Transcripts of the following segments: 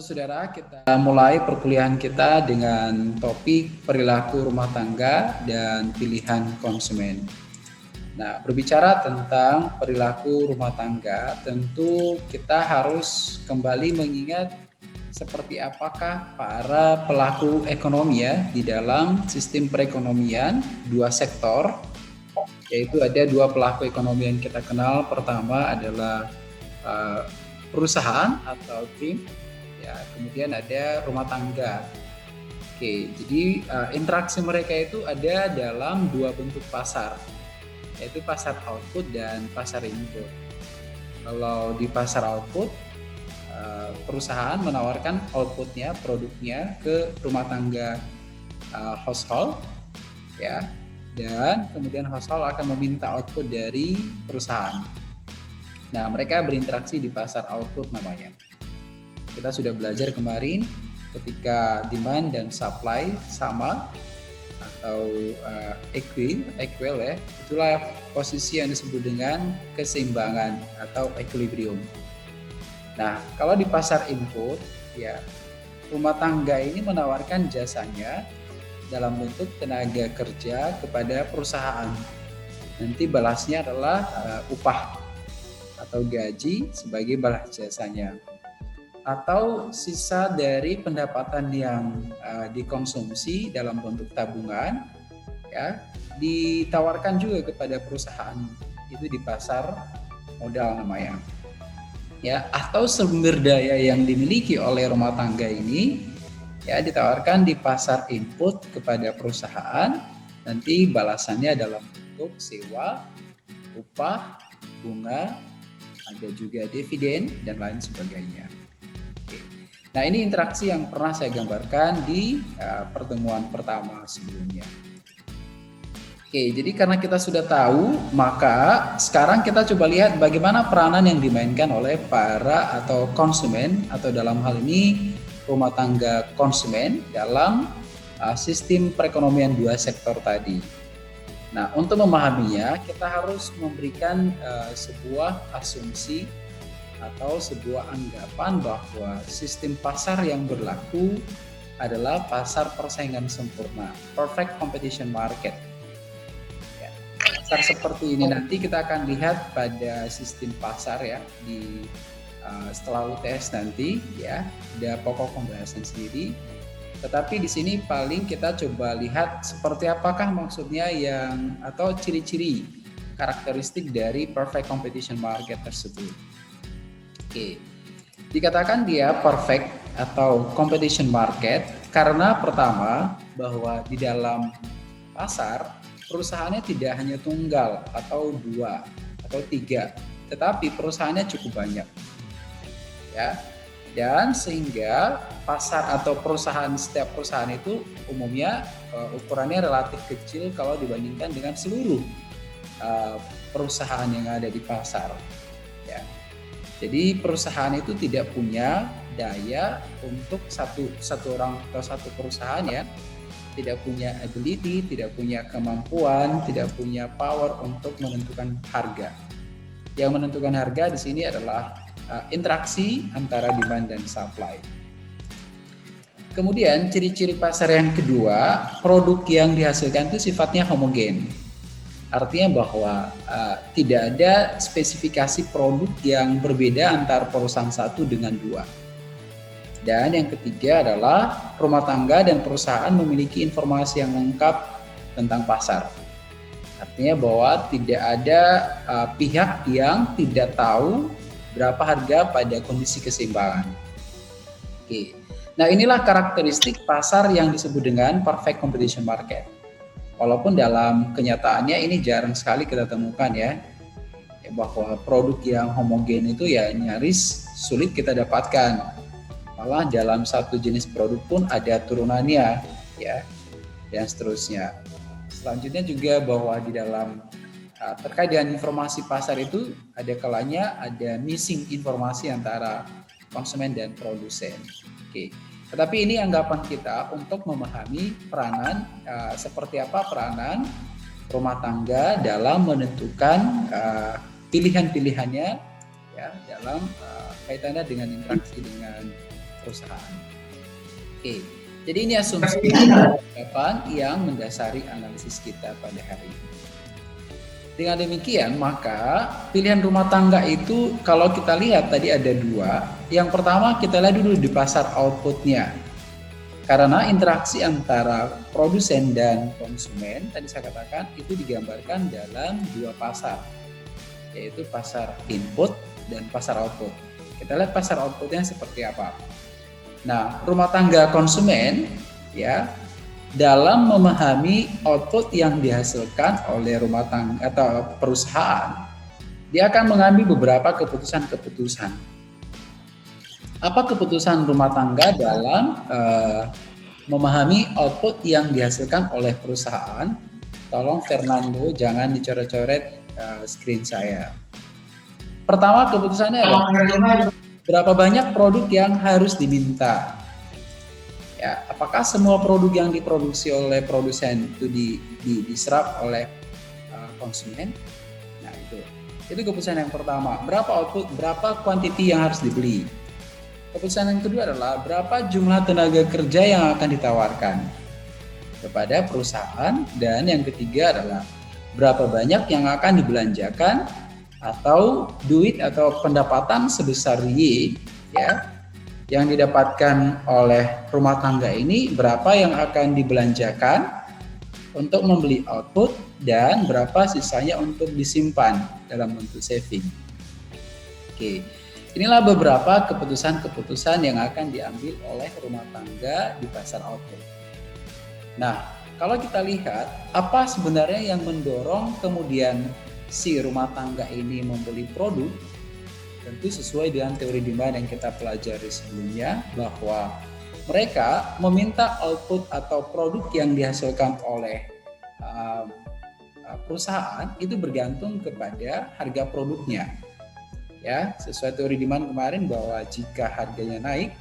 saudara, kita mulai perkuliahan kita dengan topik perilaku rumah tangga dan pilihan konsumen. Nah, berbicara tentang perilaku rumah tangga, tentu kita harus kembali mengingat seperti apakah para pelaku ekonomi ya di dalam sistem perekonomian dua sektor, yaitu ada dua pelaku ekonomi yang kita kenal. Pertama adalah perusahaan atau tim, ya, kemudian ada rumah tangga. Oke, jadi interaksi mereka itu ada dalam dua bentuk pasar, yaitu pasar output dan pasar input. Kalau di pasar output, perusahaan menawarkan outputnya, produknya ke rumah tangga household, ya, dan kemudian household akan meminta output dari perusahaan. Nah, mereka berinteraksi di pasar output namanya. Kita sudah belajar kemarin ketika demand dan supply sama atau equal ya, itulah posisi yang disebut dengan keseimbangan atau equilibrium. Nah, kalau di pasar input ya, rumah tangga ini menawarkan jasanya dalam bentuk tenaga kerja kepada perusahaan. Nanti balasnya adalah upah atau gaji sebagai balas jasanya, atau sisa dari pendapatan yang dikonsumsi dalam bentuk tabungan ya, ditawarkan juga kepada perusahaan, itu di pasar modal namanya ya, atau sumber daya yang dimiliki oleh rumah tangga ini ya ditawarkan di pasar input kepada perusahaan, nanti balasannya dalam bentuk sewa, upah, bunga, ada juga dividen dan lain sebagainya. Oke. Nah, ini interaksi yang pernah saya gambarkan di pertemuan pertama sebelumnya. Oke, jadi karena kita sudah tahu, maka sekarang kita coba lihat bagaimana peranan yang dimainkan oleh para atau konsumen, atau dalam hal ini rumah tangga konsumen dalam sistem perekonomian dua sektor tadi. Nah, untuk memahaminya, kita harus memberikan sebuah asumsi atau sebuah anggapan bahwa sistem pasar yang berlaku adalah pasar persaingan sempurna, perfect competition market. Ya, pasar seperti ini nanti kita akan lihat pada sistem pasar ya di setelah UTS nanti ya, ada pokok pembahasan sendiri. Tetapi di sini paling kita coba lihat seperti apakah maksudnya yang atau ciri-ciri karakteristik dari perfect competition market tersebut. Oke. Dikatakan dia perfect atau competition market karena pertama bahwa di dalam pasar perusahaannya tidak hanya tunggal atau dua atau tiga, tetapi perusahaannya cukup banyak. Ya. Dan sehingga pasar atau setiap perusahaan itu umumnya ukurannya relatif kecil kalau dibandingkan dengan seluruh perusahaan yang ada di pasar. Ya. Jadi perusahaan itu tidak punya daya untuk satu orang atau satu perusahaan ya, tidak punya ability, tidak punya kemampuan, tidak punya power untuk menentukan harga. Yang menentukan harga di sini adalah interaksi antara demand dan supply. Kemudian ciri-ciri pasar yang kedua, produk yang dihasilkan itu sifatnya homogen. Artinya bahwa tidak ada spesifikasi produk yang berbeda antar perusahaan satu dengan dua. Dan yang ketiga adalah rumah tangga dan perusahaan memiliki informasi yang lengkap tentang pasar. Artinya bahwa tidak ada pihak yang tidak tahu berapa harga pada kondisi keseimbangan. Oke. Nah, inilah karakteristik pasar yang disebut dengan perfect competition market. Walaupun dalam kenyataannya ini jarang sekali kita temukan ya, bahwa produk yang homogen itu ya nyaris sulit kita dapatkan. Malah dalam satu jenis produk pun ada turunannya ya, dan seterusnya. Selanjutnya juga bahwa di dalam terkait dengan informasi pasar itu ada kalanya ada missing informasi antara konsumen dan produsen. Oke. Tetapi ini anggapan kita untuk memahami peranan seperti apa peranan rumah tangga dalam menentukan pilihan-pilihannya ya dalam kaitannya dengan interaksi dengan perusahaan. Oke, jadi ini asumsi yang mendasari analisis kita pada hari ini. Dengan demikian, maka pilihan rumah tangga itu kalau kita lihat tadi ada dua. Yang pertama kita lihat dulu di pasar outputnya. Karena interaksi antara produsen dan konsumen, tadi saya katakan itu digambarkan dalam dua pasar, yaitu pasar input dan pasar output. Kita lihat pasar outputnya seperti apa. Nah, rumah tangga konsumen ya, dalam memahami output yang dihasilkan oleh rumah tangga atau perusahaan, dia akan mengambil beberapa keputusan-keputusan. Apa keputusan rumah tangga dalam memahami output yang dihasilkan oleh perusahaan? Tolong Fernando jangan dicoret-coret screen saya. Pertama, keputusannya adalah berapa banyak produk yang harus diminta. Ya, apakah semua produk yang diproduksi oleh produsen itu diserap oleh konsumen? Nah, itu keputusan yang pertama. Berapa output, berapa quantity yang harus dibeli? Keputusan yang kedua adalah berapa jumlah tenaga kerja yang akan ditawarkan kepada perusahaan, dan yang ketiga adalah berapa banyak yang akan dibelanjakan atau duit atau pendapatan sebesar Y ya yang didapatkan oleh rumah tangga ini, berapa yang akan dibelanjakan untuk membeli output dan berapa sisanya untuk disimpan dalam bentuk saving. Oke, inilah beberapa keputusan-keputusan yang akan diambil oleh rumah tangga di pasar output. Nah, kalau kita lihat apa sebenarnya yang mendorong kemudian si rumah tangga ini membeli produk, tentu sesuai dengan teori demand yang kita pelajari sebelumnya, bahwa mereka meminta output atau produk yang dihasilkan oleh perusahaan itu bergantung kepada harga produknya. Ya, sesuai teori demand kemarin bahwa jika harganya naik,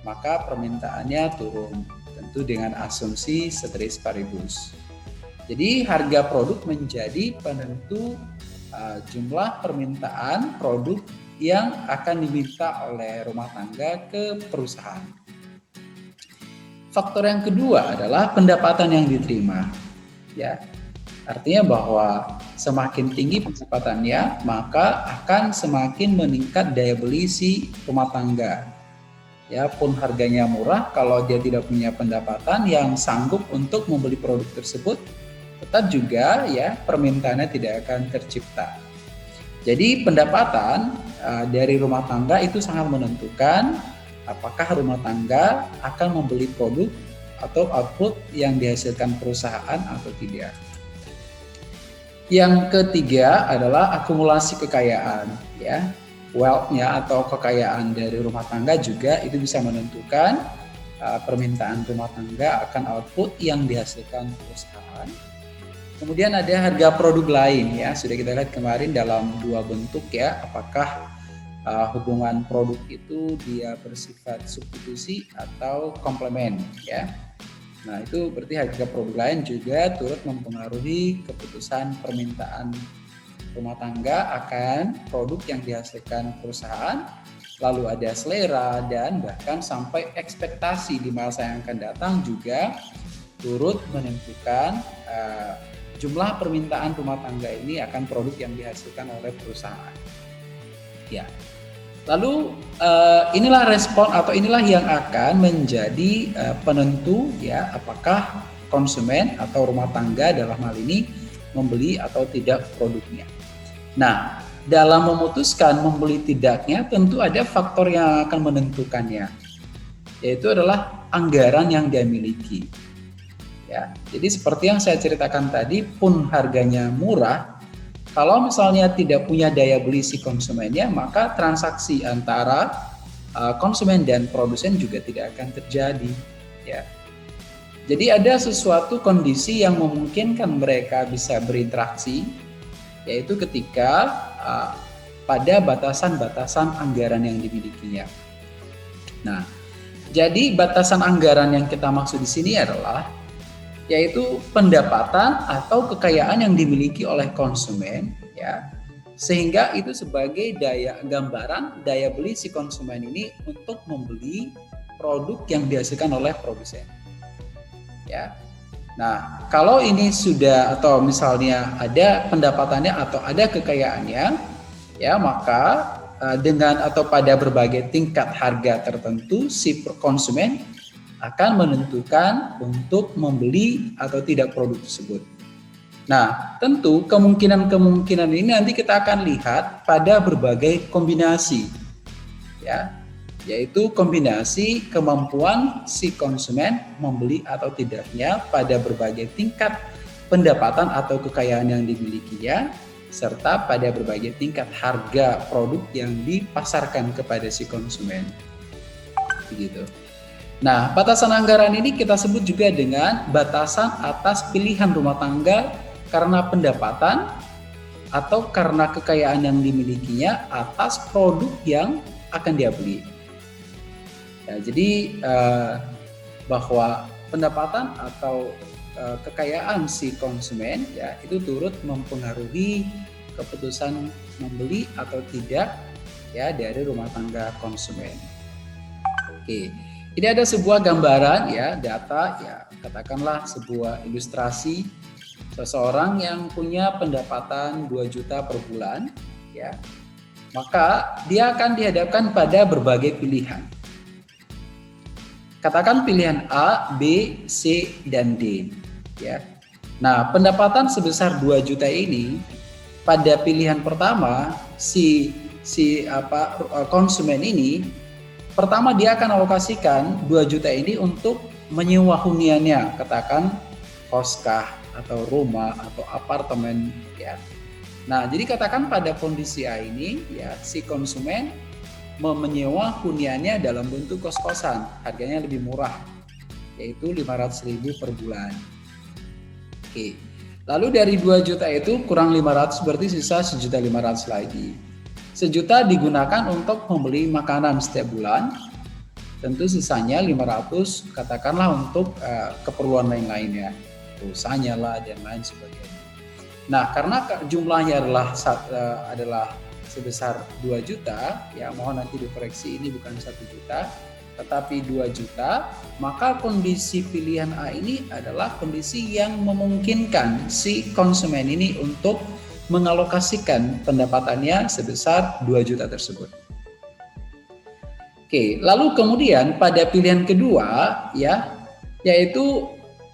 maka permintaannya turun, tentu dengan asumsi ceteris paribus. Jadi harga produk menjadi penentu jumlah permintaan produk yang akan diminta oleh rumah tangga ke perusahaan. Faktor yang kedua adalah pendapatan yang diterima. Ya, artinya bahwa semakin tinggi pendapatannya, maka akan semakin meningkat daya beli si rumah tangga. Ya, pun harganya murah, kalau dia tidak punya pendapatan yang sanggup untuk membeli produk tersebut, tetap juga ya permintaannya tidak akan tercipta. Jadi pendapatan dari rumah tangga itu sangat menentukan apakah rumah tangga akan membeli produk atau output yang dihasilkan perusahaan atau tidak. Yang ketiga adalah akumulasi kekayaan, ya, wealth-nya atau kekayaan dari rumah tangga juga itu bisa menentukan permintaan rumah tangga akan output yang dihasilkan perusahaan. Kemudian ada harga produk lain, ya, sudah kita lihat kemarin dalam dua bentuk, ya, apakah hubungan produk itu dia bersifat substitusi atau komplement, ya. Nah, itu berarti harga produk lain juga turut mempengaruhi keputusan permintaan rumah tangga akan produk yang dihasilkan perusahaan. Lalu ada selera dan bahkan sampai ekspektasi di masa yang akan datang juga turut menentukan jumlah permintaan rumah tangga ini akan produk yang dihasilkan oleh perusahaan. Ya. Lalu inilah respon atau inilah yang akan menjadi penentu, ya, apakah konsumen atau rumah tangga dalam hal ini membeli atau tidak produknya. Nah, dalam memutuskan membeli tidaknya tentu ada faktor yang akan menentukannya, yaitu adalah anggaran yang dia miliki. Ya, jadi seperti yang saya ceritakan tadi, pun harganya murah, kalau misalnya tidak punya daya beli si konsumennya, maka transaksi antara konsumen dan produsen juga tidak akan terjadi. Ya, jadi ada sesuatu kondisi yang memungkinkan mereka bisa berinteraksi, yaitu ketika pada batasan-batasan anggaran yang dimilikinya. Nah, jadi batasan anggaran yang kita maksud di sini adalah yaitu pendapatan atau kekayaan yang dimiliki oleh konsumen, ya, sehingga itu sebagai gambaran daya beli si konsumen ini untuk membeli produk yang dihasilkan oleh produsen. Ya. Nah, kalau ini sudah atau misalnya ada pendapatannya atau ada kekayaannya, ya maka dengan atau pada berbagai tingkat harga tertentu si konsumen akan menentukan untuk membeli atau tidak produk tersebut. Nah, tentu kemungkinan ini nanti kita akan lihat pada berbagai kombinasi, ya, yaitu kombinasi kemampuan si konsumen membeli atau tidaknya pada berbagai tingkat pendapatan atau kekayaan yang dimilikinya, serta pada berbagai tingkat harga produk yang dipasarkan kepada si konsumen. Begitu. Nah, batasan anggaran ini kita sebut juga dengan batasan atas pilihan rumah tangga karena pendapatan atau karena kekayaan yang dimilikinya atas produk yang akan dia beli. Ya, jadi bahwa pendapatan atau kekayaan si konsumen ya itu turut mempengaruhi keputusan membeli atau tidak ya dari rumah tangga konsumen. Oke, ini ada sebuah gambaran ya, data ya, katakanlah sebuah ilustrasi seseorang yang punya pendapatan 2 juta per bulan ya. Maka dia akan dihadapkan pada berbagai pilihan. Katakan pilihan A, B, C, dan D ya. Nah, pendapatan sebesar 2 juta ini pada pilihan pertama si konsumen ini pertama dia akan alokasikan 2 juta ini untuk menyewa huniannya, katakan koskah atau rumah atau apartemen ya. Nah, jadi katakan pada kondisi A ini ya si konsumen menyewa huniannya dalam bentuk kos-kosan, harganya lebih murah yaitu 500.000 per bulan. Oke. Lalu dari 2 juta itu kurang 500 berarti sisa 1.500.000 lagi. 1 juta digunakan untuk membeli makanan setiap bulan. Tentu sisanya 500 katakanlah untuk keperluan lain-lainnya. Pulsanya lah dan lain sebagainya. Nah, karena jumlahnya adalah sebesar 2 juta, ya mohon nanti dikoreksi ini bukan 1 juta, tetapi 2 juta, maka kondisi pilihan A ini adalah kondisi yang memungkinkan si konsumen ini untuk mengalokasikan pendapatannya sebesar 2 juta tersebut. Oke, lalu kemudian pada pilihan kedua ya, yaitu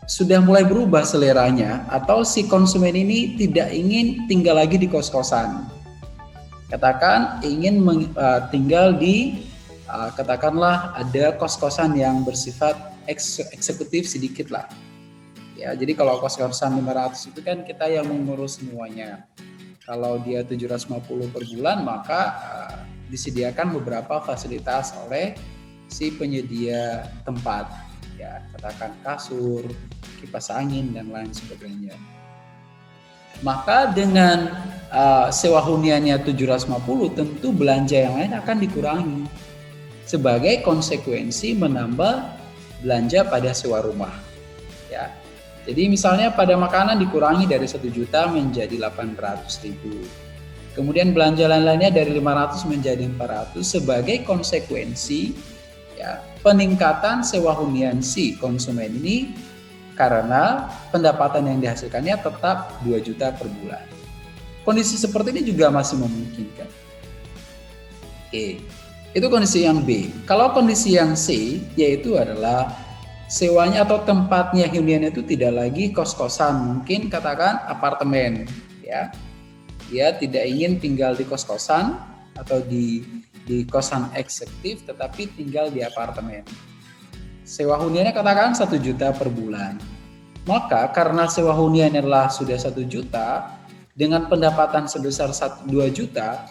sudah mulai berubah seleranya atau si konsumen ini tidak ingin tinggal lagi di kos-kosan. Katakan ingin tinggal di katakanlah ada kos-kosan yang bersifat eksekutif sedikit lah. Ya, jadi kalau kos-kosan 500 itu kan kita yang mengurus semuanya. Kalau dia 750 per bulan maka disediakan beberapa fasilitas oleh si penyedia tempat. Ya, katakan kasur, kipas angin dan lain sebagainya. Maka dengan sewa huniannya 750 tentu belanja yang lain akan dikurangi sebagai konsekuensi menambah belanja pada sewa rumah. Ya. Jadi misalnya pada makanan dikurangi dari 1 juta menjadi 800.000. Kemudian belanja lain-lainnya dari 500 menjadi 400 sebagai konsekuensi ya, peningkatan sewa hunian si konsumen ini karena pendapatan yang dihasilkannya tetap 2 juta per bulan. Kondisi seperti ini juga masih memungkinkan. Oke, itu kondisi yang B. Kalau kondisi yang C, yaitu adalah sewanya atau tempatnya huniannya itu tidak lagi kos-kosan, mungkin katakan apartemen. Ya, dia tidak ingin tinggal di kos-kosan atau di kosan eksekutif, tetapi tinggal di apartemen. Sewa huniannya katakan 1 juta per bulan. Maka karena sewa huniannya adalah sudah 1 juta, dengan pendapatan sebesar 2 juta,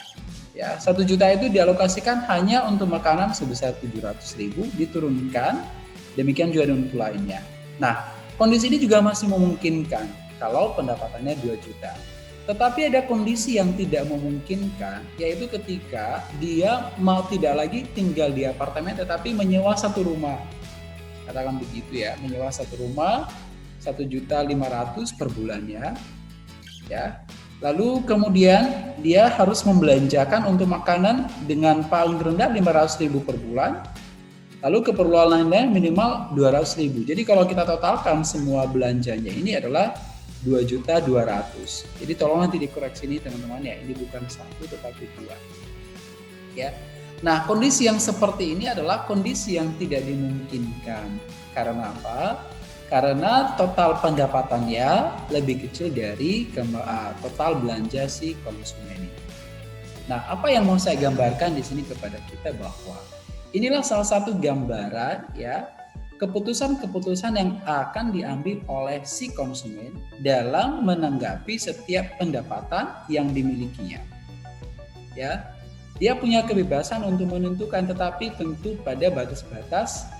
ya 1 juta itu dialokasikan hanya untuk makanan sebesar 700.000, diturunkan, demikian juga untuk lainnya. Nah, kondisi ini juga masih memungkinkan kalau pendapatannya 2 juta. Tetapi ada kondisi yang tidak memungkinkan, yaitu ketika dia mau tidak lagi tinggal di apartemen tetapi menyewa satu rumah. Katakan begitu ya, menyewa satu rumah 1.500.000 per bulannya. Ya. Lalu kemudian dia harus membelanjakan untuk makanan dengan paling rendah 500.000 per bulan. Lalu keperluan lainnya minimal 200.000. Jadi kalau kita totalkan semua belanjanya ini adalah 2.200.000. Jadi tolong nanti dikoreksi ini teman-teman ya, ini bukan 1 tetapi 2. Ya. Nah, kondisi yang seperti ini adalah kondisi yang tidak dimungkinkan. Karena apa? Karena total pendapatannya lebih kecil dari total belanja si konsumen ini. Nah, apa yang mau saya gambarkan di sini kepada kita bahwa inilah salah satu gambaran ya keputusan-keputusan yang akan diambil oleh si konsumen dalam menanggapi setiap pendapatan yang dimilikinya. Ya, dia punya kebebasan untuk menentukan, tetapi tentu pada batas-batas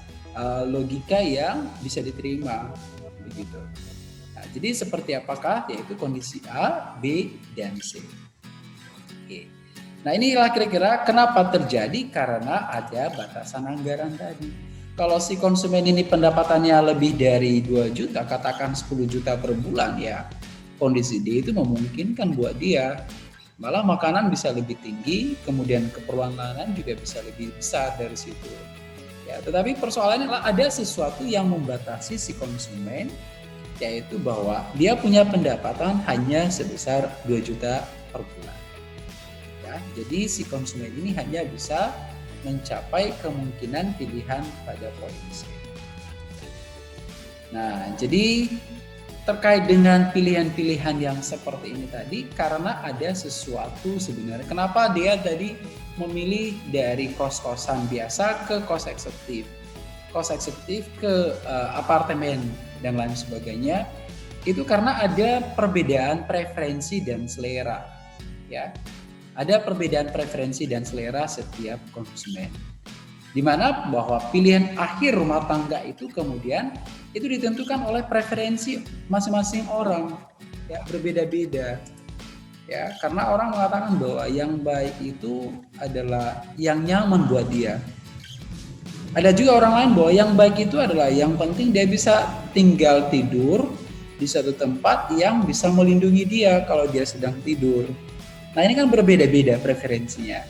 logika yang bisa diterima, begitu. Nah, jadi seperti apakah? Yaitu kondisi A, B, dan C. Oke. Nah, inilah kira-kira kenapa terjadi, karena ada batasan anggaran tadi. Kalau si konsumen ini pendapatannya lebih dari 2 juta, katakan 10 juta per bulan, ya kondisi D itu memungkinkan buat dia. Malah makanan bisa lebih tinggi, kemudian keperluan lain juga bisa lebih besar dari situ. Ya, tetapi persoalannya adalah ada sesuatu yang membatasi si konsumen, yaitu bahwa dia punya pendapatan hanya sebesar 2 juta per bulan. Jadi si konsumen ini hanya bisa mencapai kemungkinan pilihan pada poin C. Nah, jadi terkait dengan pilihan-pilihan yang seperti ini tadi, karena ada sesuatu sebenarnya. Kenapa dia tadi memilih dari kos-kosan biasa ke kos eksekutif ke apartemen dan lain sebagainya? Itu karena ada perbedaan preferensi dan selera, ya. Ada perbedaan preferensi dan selera setiap konsumen. Di mana bahwa pilihan akhir rumah tangga itu kemudian itu ditentukan oleh preferensi masing-masing orang, ya, berbeda-beda. Ya, karena orang mengatakan bahwa yang baik itu adalah yang nyaman buat dia. Ada juga orang lain bahwa yang baik itu adalah yang penting dia bisa tinggal tidur di satu tempat yang bisa melindungi dia kalau dia sedang tidur. Nah, ini kan berbeda-beda preferensinya,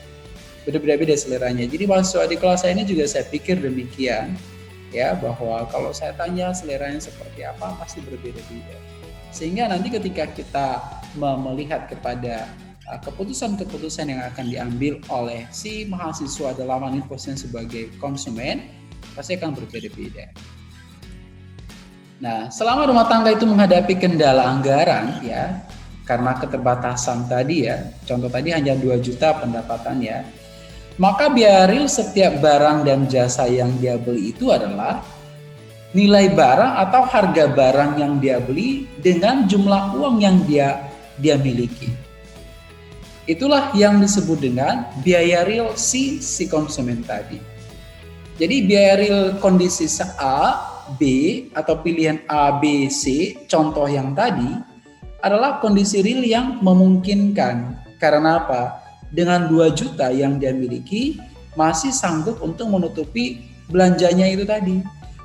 berbeda-beda seleranya. Jadi mahasiswa di kelas saya ini juga saya pikir demikian, ya, bahwa kalau saya tanya seleranya seperti apa pasti berbeda-beda. Sehingga nanti ketika kita melihat kepada keputusan-keputusan yang akan diambil oleh si mahasiswa dalam hal ini posisinya sebagai konsumen pasti akan berbeda-beda. Nah, selama rumah tangga itu menghadapi kendala anggaran, ya, karena keterbatasan tadi ya, contoh tadi hanya 2 juta pendapatannya, maka biaya real setiap barang dan jasa yang dia beli itu adalah nilai barang atau harga barang yang dia beli dengan jumlah uang yang dia miliki. Itulah yang disebut dengan biaya real si konsumen tadi. Jadi biaya real kondisi A, B atau pilihan A, B, C, contoh yang tadi adalah kondisi real yang memungkinkan. Karena apa? Dengan 2 juta yang dia miliki masih sanggup untuk menutupi belanjanya itu tadi.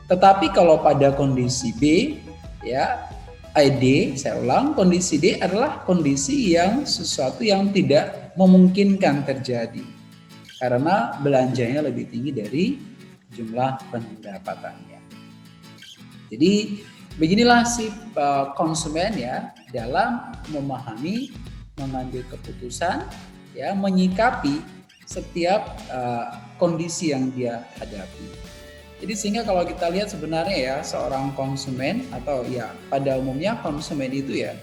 Tetapi kalau pada kondisi B, ya, D, saya ulang, kondisi D adalah kondisi yang sesuatu yang tidak memungkinkan terjadi. Karena belanjanya lebih tinggi dari jumlah pendapatannya. Jadi beginilah si konsumen ya dalam memahami, mengambil keputusan, ya, menyikapi setiap kondisi yang dia hadapi. Jadi sehingga kalau kita lihat sebenarnya ya seorang konsumen atau ya pada umumnya konsumen itu ya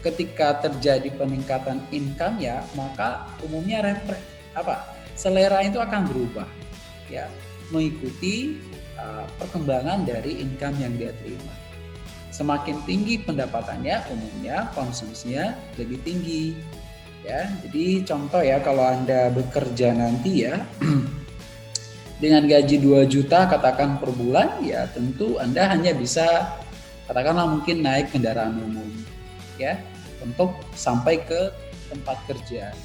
ketika terjadi peningkatan income ya maka umumnya selera itu akan berubah ya mengikuti perkembangan dari income yang dia terima. Semakin tinggi pendapatannya, umumnya konsumsinya lebih tinggi. Ya, jadi contoh ya kalau Anda bekerja nanti ya dengan gaji 2 juta katakan per bulan, ya tentu Anda hanya bisa katakanlah mungkin naik kendaraan umum ya untuk sampai ke tempat kerja.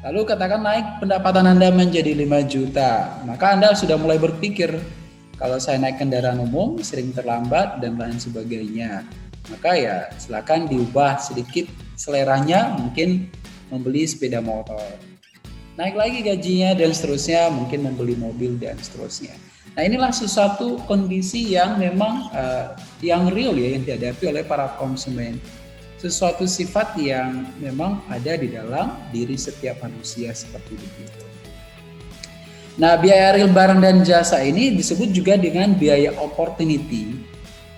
Lalu katakan naik pendapatan Anda menjadi 5 juta, maka Anda sudah mulai berpikir kalau saya naik kendaraan umum sering terlambat dan lain sebagainya. Maka ya silakan diubah sedikit seleranya, mungkin membeli sepeda motor. Naik lagi gajinya dan seterusnya, mungkin membeli mobil dan seterusnya. Nah, inilah sesuatu kondisi yang memang yang real ya, yang dihadapi oleh para konsumen. Sesuatu sifat yang memang ada di dalam diri setiap manusia seperti begitu. Nah, biaya real barang dan jasa ini disebut juga dengan biaya opportunity,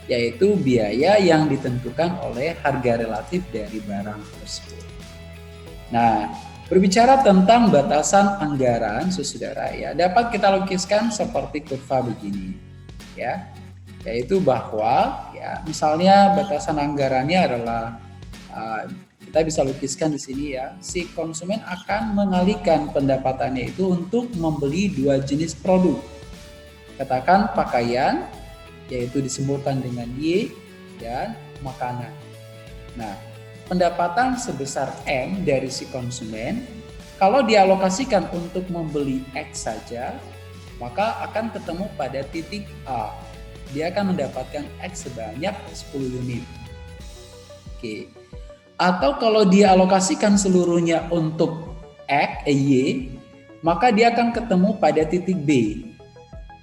yaitu biaya yang ditentukan oleh harga relatif dari barang tersebut. Nah, berbicara tentang batasan anggaran, saudara ya, dapat kita lukiskan seperti kurva begini, ya, yaitu bahwa ya, misalnya batasan anggarannya adalah kita bisa lukiskan di sini ya, si konsumen akan mengalihkan pendapatannya itu untuk membeli dua jenis produk. Katakan pakaian, yaitu disebutkan dengan Y, dan makanan. Nah, pendapatan sebesar M dari si konsumen, kalau dialokasikan untuk membeli X saja, maka akan ketemu pada titik A. Dia akan mendapatkan X sebanyak 10 unit. Oke. Atau kalau dia alokasikan seluruhnya untuk Y, maka dia akan ketemu pada titik B.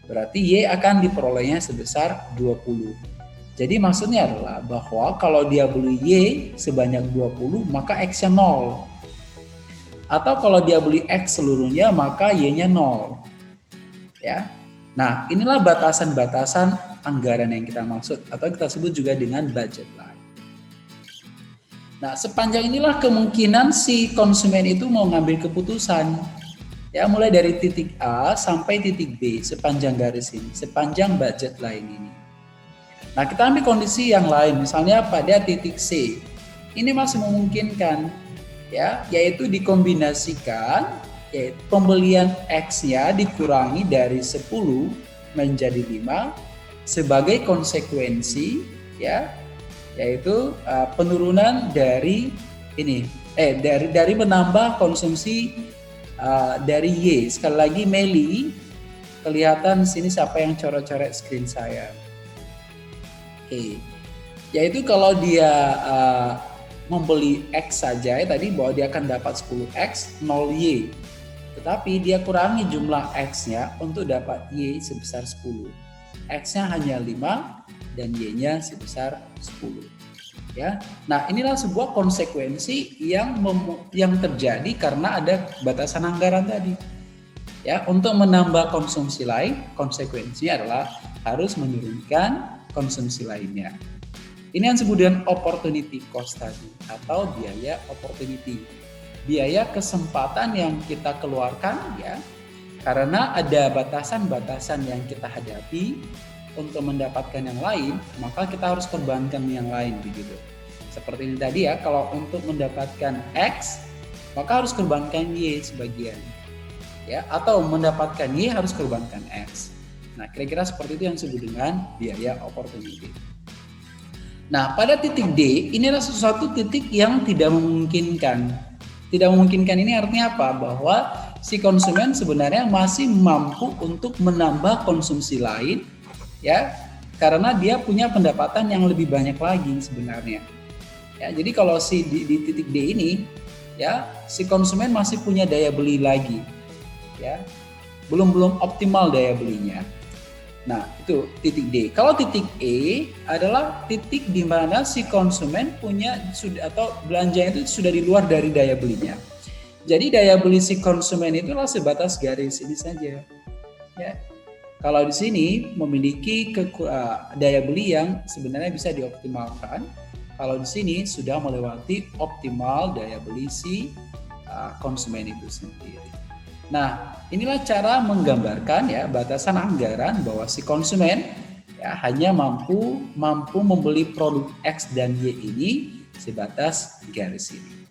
Berarti Y akan diperolehnya sebesar 20. Jadi maksudnya adalah bahwa kalau dia beli Y sebanyak 20, maka X-nya 0. Atau kalau dia beli X seluruhnya, maka Y-nya 0. Ya. Nah, inilah batasan-batasan anggaran yang kita maksud, atau kita sebut juga dengan budget line. Nah, sepanjang inilah kemungkinan si konsumen itu mau ngambil keputusan. Ya, mulai dari titik A sampai titik B sepanjang garis ini, sepanjang budget line ini. Nah, kita ambil kondisi yang lain, misalnya pada titik C. Ini masih memungkinkan, ya, yaitu dikombinasikan, yaitu pembelian X-nya dikurangi dari 10 menjadi 5 sebagai konsekuensi, ya, yaitu penurunan dari ini dari menambah konsumsi dari Y. Sekali lagi Meli, kelihatan sini siapa yang coret-coret screen saya. Oke. Yaitu kalau dia membeli X saja ya, tadi bahwa dia akan dapat 10X 0Y. Tetapi dia kurangi jumlah X-nya untuk dapat Y sebesar 10. X-nya hanya 5 dan Y-nya sebesar 10. Ya. Nah, inilah sebuah konsekuensi yang terjadi karena ada batasan anggaran tadi. Ya, untuk menambah konsumsi lain, konsekuensinya adalah harus menurunkan konsumsi lainnya. Ini yang disebut dengan opportunity cost tadi, atau biaya opportunity. Biaya kesempatan yang kita keluarkan ya, karena ada batasan-batasan yang kita hadapi. Untuk mendapatkan yang lain, maka kita harus korbankan yang lain begitu. Seperti ini tadi ya, kalau untuk mendapatkan X, maka harus korbankan Y sebagian. Ya, atau mendapatkan Y harus korbankan X. Nah, kira-kira seperti itu yang disebut dengan biaya opportunity. Nah, pada titik D, inilah sesuatu titik yang tidak memungkinkan. Tidak memungkinkan ini artinya apa? Bahwa si konsumen sebenarnya masih mampu untuk menambah konsumsi lain, ya, karena dia punya pendapatan yang lebih banyak lagi sebenarnya. Ya, jadi kalau di titik D ini, ya, si konsumen masih punya daya beli lagi, ya, belum optimal daya belinya. Nah, itu titik D. Kalau titik E adalah titik di mana si konsumen punya atau belanja itu sudah di luar dari daya belinya. Jadi daya beli si konsumen itulah sebatas garis ini saja. Ya. Kalau di sini memiliki daya beli yang sebenarnya bisa dioptimalkan. Kalau di sini sudah melewati optimal daya beli si konsumen itu sendiri. Nah, inilah cara menggambarkan ya batasan anggaran bahwa si konsumen ya hanya mampu membeli produk X dan Y ini sebatas garis ini.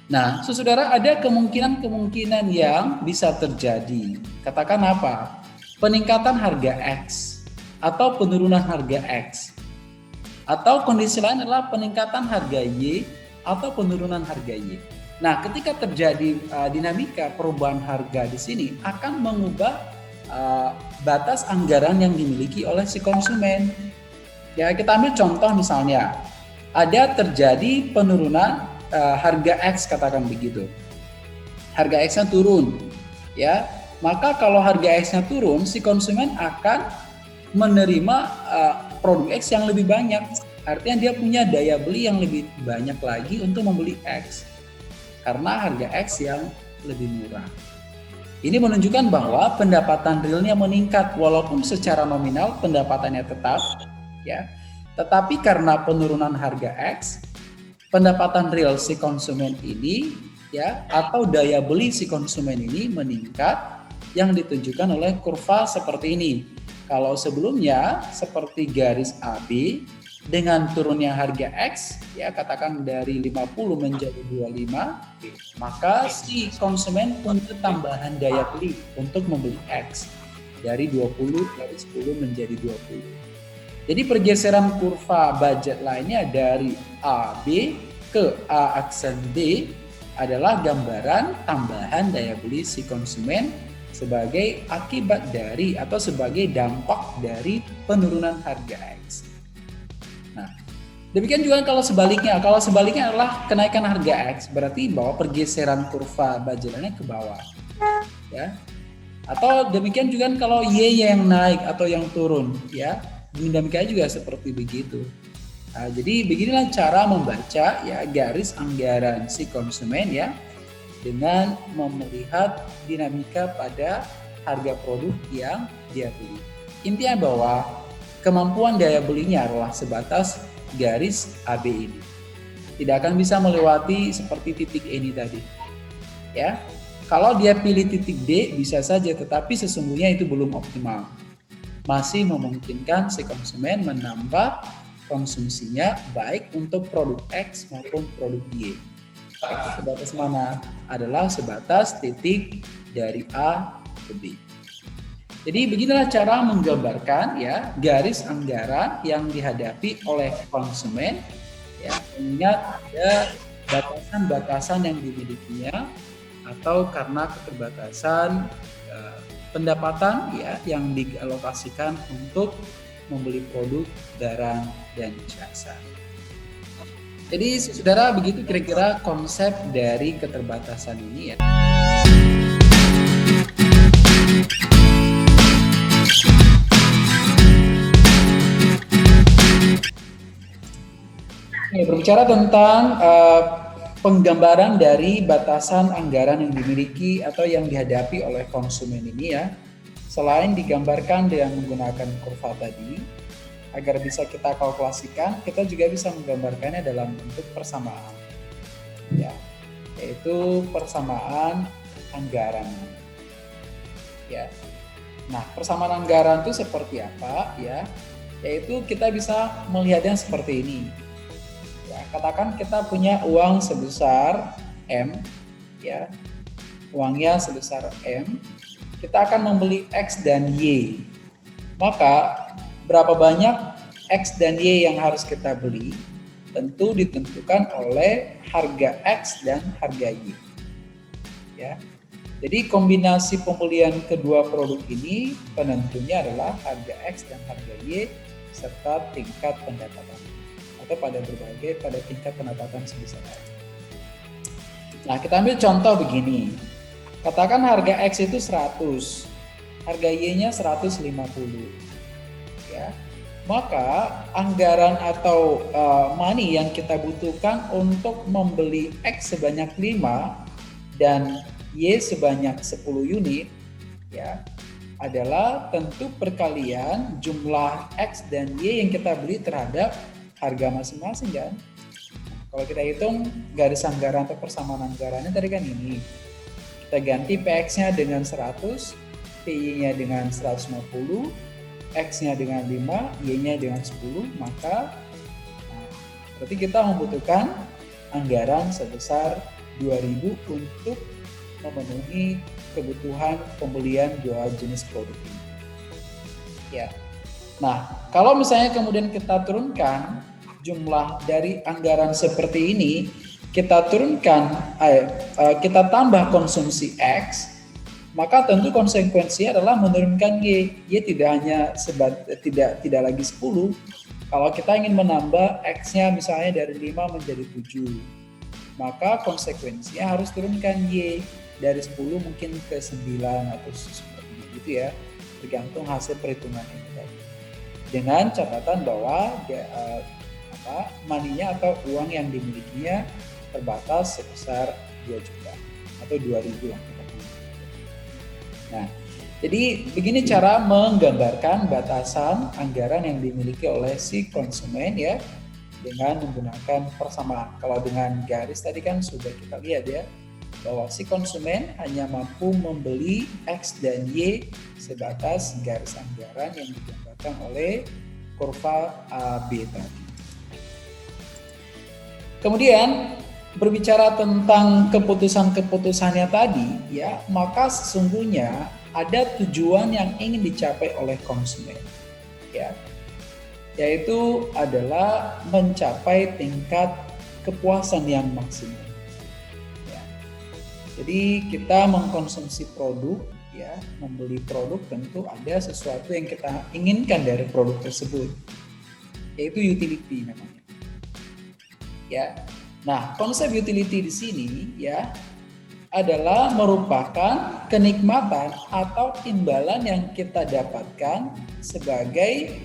Nah, saudara, ada kemungkinan yang bisa terjadi. Katakan apa? Peningkatan harga X atau penurunan harga X. Atau kondisi lain adalah peningkatan harga Y atau penurunan harga Y. Nah, ketika terjadi dinamika perubahan harga di sini akan mengubah batas anggaran yang dimiliki oleh si konsumen. Ya, kita ambil contoh misalnya, ada terjadi penurunan harga X, katakan begitu. Harga X-nya turun, ya. Maka kalau harga X-nya turun, si konsumen akan menerima produk X yang lebih banyak. Artinya dia punya daya beli yang lebih banyak lagi untuk membeli X. Karena harga X yang lebih murah. Ini menunjukkan bahwa pendapatan realnya meningkat walaupun secara nominal pendapatannya tetap, ya. Tetapi karena penurunan harga X, pendapatan real si konsumen ini, ya, atau daya beli si konsumen ini meningkat, yang ditunjukkan oleh kurva seperti ini. Kalau sebelumnya seperti garis AB dengan turunnya harga X, ya katakan dari 50 menjadi 25, maka si konsumen punya tambahan daya beli untuk membeli X dari 20 dari 10 menjadi 20. Jadi pergeseran kurva budget lainnya dari AB ke A aksen D adalah gambaran tambahan daya beli si konsumen sebagai akibat dari atau sebagai dampak dari penurunan harga X. Nah, demikian juga kalau sebaliknya. Kalau sebaliknya adalah kenaikan harga X, berarti bahwa pergeseran kurva budgetannya ke bawah. Ya. Atau demikian juga kalau Y yang naik atau yang turun, ya. Dinamikanya juga seperti begitu. Nah, jadi beginilah cara membaca ya garis anggaran si konsumen ya dengan melihat dinamika pada harga produk yang dia beli. Intinya bahwa kemampuan daya belinya adalah sebatas garis AB ini. Tidak akan bisa melewati seperti titik ini tadi. Ya. Kalau dia pilih titik D bisa saja, tetapi sesungguhnya itu belum optimal. Masih memungkinkan si konsumen menambah konsumsinya baik untuk produk X maupun produk Y. Sebatas mana? Adalah sebatas titik dari A ke B. Jadi beginilah cara menggambarkan ya garis anggaran yang dihadapi oleh konsumen ya, mengingat ada batasan-batasan yang dimilikinya atau karena keterbatasan pendapatan ya yang dialokasikan untuk membeli produk barang dan jasa. Jadi saudara begitu kira-kira konsep dari keterbatasan ini ya. Berbicara tentang penggambaran dari batasan anggaran yang dimiliki atau yang dihadapi oleh konsumen ini ya, selain digambarkan dengan menggunakan kurva tadi, agar bisa kita kalkulasikan, kita juga bisa menggambarkannya dalam bentuk persamaan, ya, yaitu persamaan anggaran, ya. Nah, persamaan anggaran itu seperti apa, ya? Yaitu kita bisa melihatnya seperti ini. Ya, katakan kita punya uang sebesar M, ya, uangnya sebesar M. Kita akan membeli X dan Y. Maka berapa banyak X dan Y yang harus kita beli? Tentu ditentukan oleh harga X dan harga Y. Ya. Jadi kombinasi pembelian kedua produk ini penentunya adalah harga X dan harga Y serta tingkat pendapatan atau pada tingkat pendapatan sebesar apa. Nah, kita ambil contoh begini. Katakan harga X itu 100, harga Y-nya 150. Ya. Maka anggaran atau money yang kita butuhkan untuk membeli X sebanyak 5 dan Y sebanyak 10 unit ya adalah tentu perkalian jumlah X dan Y yang kita beli terhadap harga masing-masing kan. Kalau kita hitung garis anggaran atau persamaan anggarannya tadi kan ini. Kita ganti PX-nya dengan 100, PY-nya dengan 150, X-nya dengan 5, Y-nya dengan 10, maka berarti kita membutuhkan anggaran sebesar 2.000 untuk memenuhi kebutuhan pembelian dua jenis produk ini. Ya. Nah, kalau misalnya kemudian kita turunkan jumlah dari anggaran seperti ini, kita turunkan, kita tambah konsumsi X, maka tentu konsekuensinya adalah menurunkan Y. Y tidak hanya tidak lagi 10. Kalau kita ingin menambah X-nya misalnya dari 5 menjadi 7, maka konsekuensinya harus turunkan Y. dari 10 mungkin ke 9 atau seperti itu ya, tergantung hasil perhitungan ini tadi. Dengan catatan bahwa money-nya atau uang yang dimilikinya terbatas sebesar 2 juta atau 2.000 lah. Nah, jadi begini cara menggambarkan batasan anggaran yang dimiliki oleh si konsumen ya, dengan menggunakan persamaan. Kalau dengan garis tadi kan sudah kita lihat ya, bahwa si konsumen hanya mampu membeli X dan Y sebatas garis anggaran yang digambarkan oleh kurva AB tadi. Kemudian berbicara tentang keputusan-keputusannya tadi ya, maka sesungguhnya ada tujuan yang ingin dicapai oleh konsumen ya, yaitu adalah mencapai tingkat kepuasan yang maksimal ya. Jadi kita mengkonsumsi produk ya, membeli produk tentu ada sesuatu yang kita inginkan dari produk tersebut, yaitu utility namanya ya. Nah, konsep utility di sini ya adalah merupakan kenikmatan atau imbalan yang kita dapatkan sebagai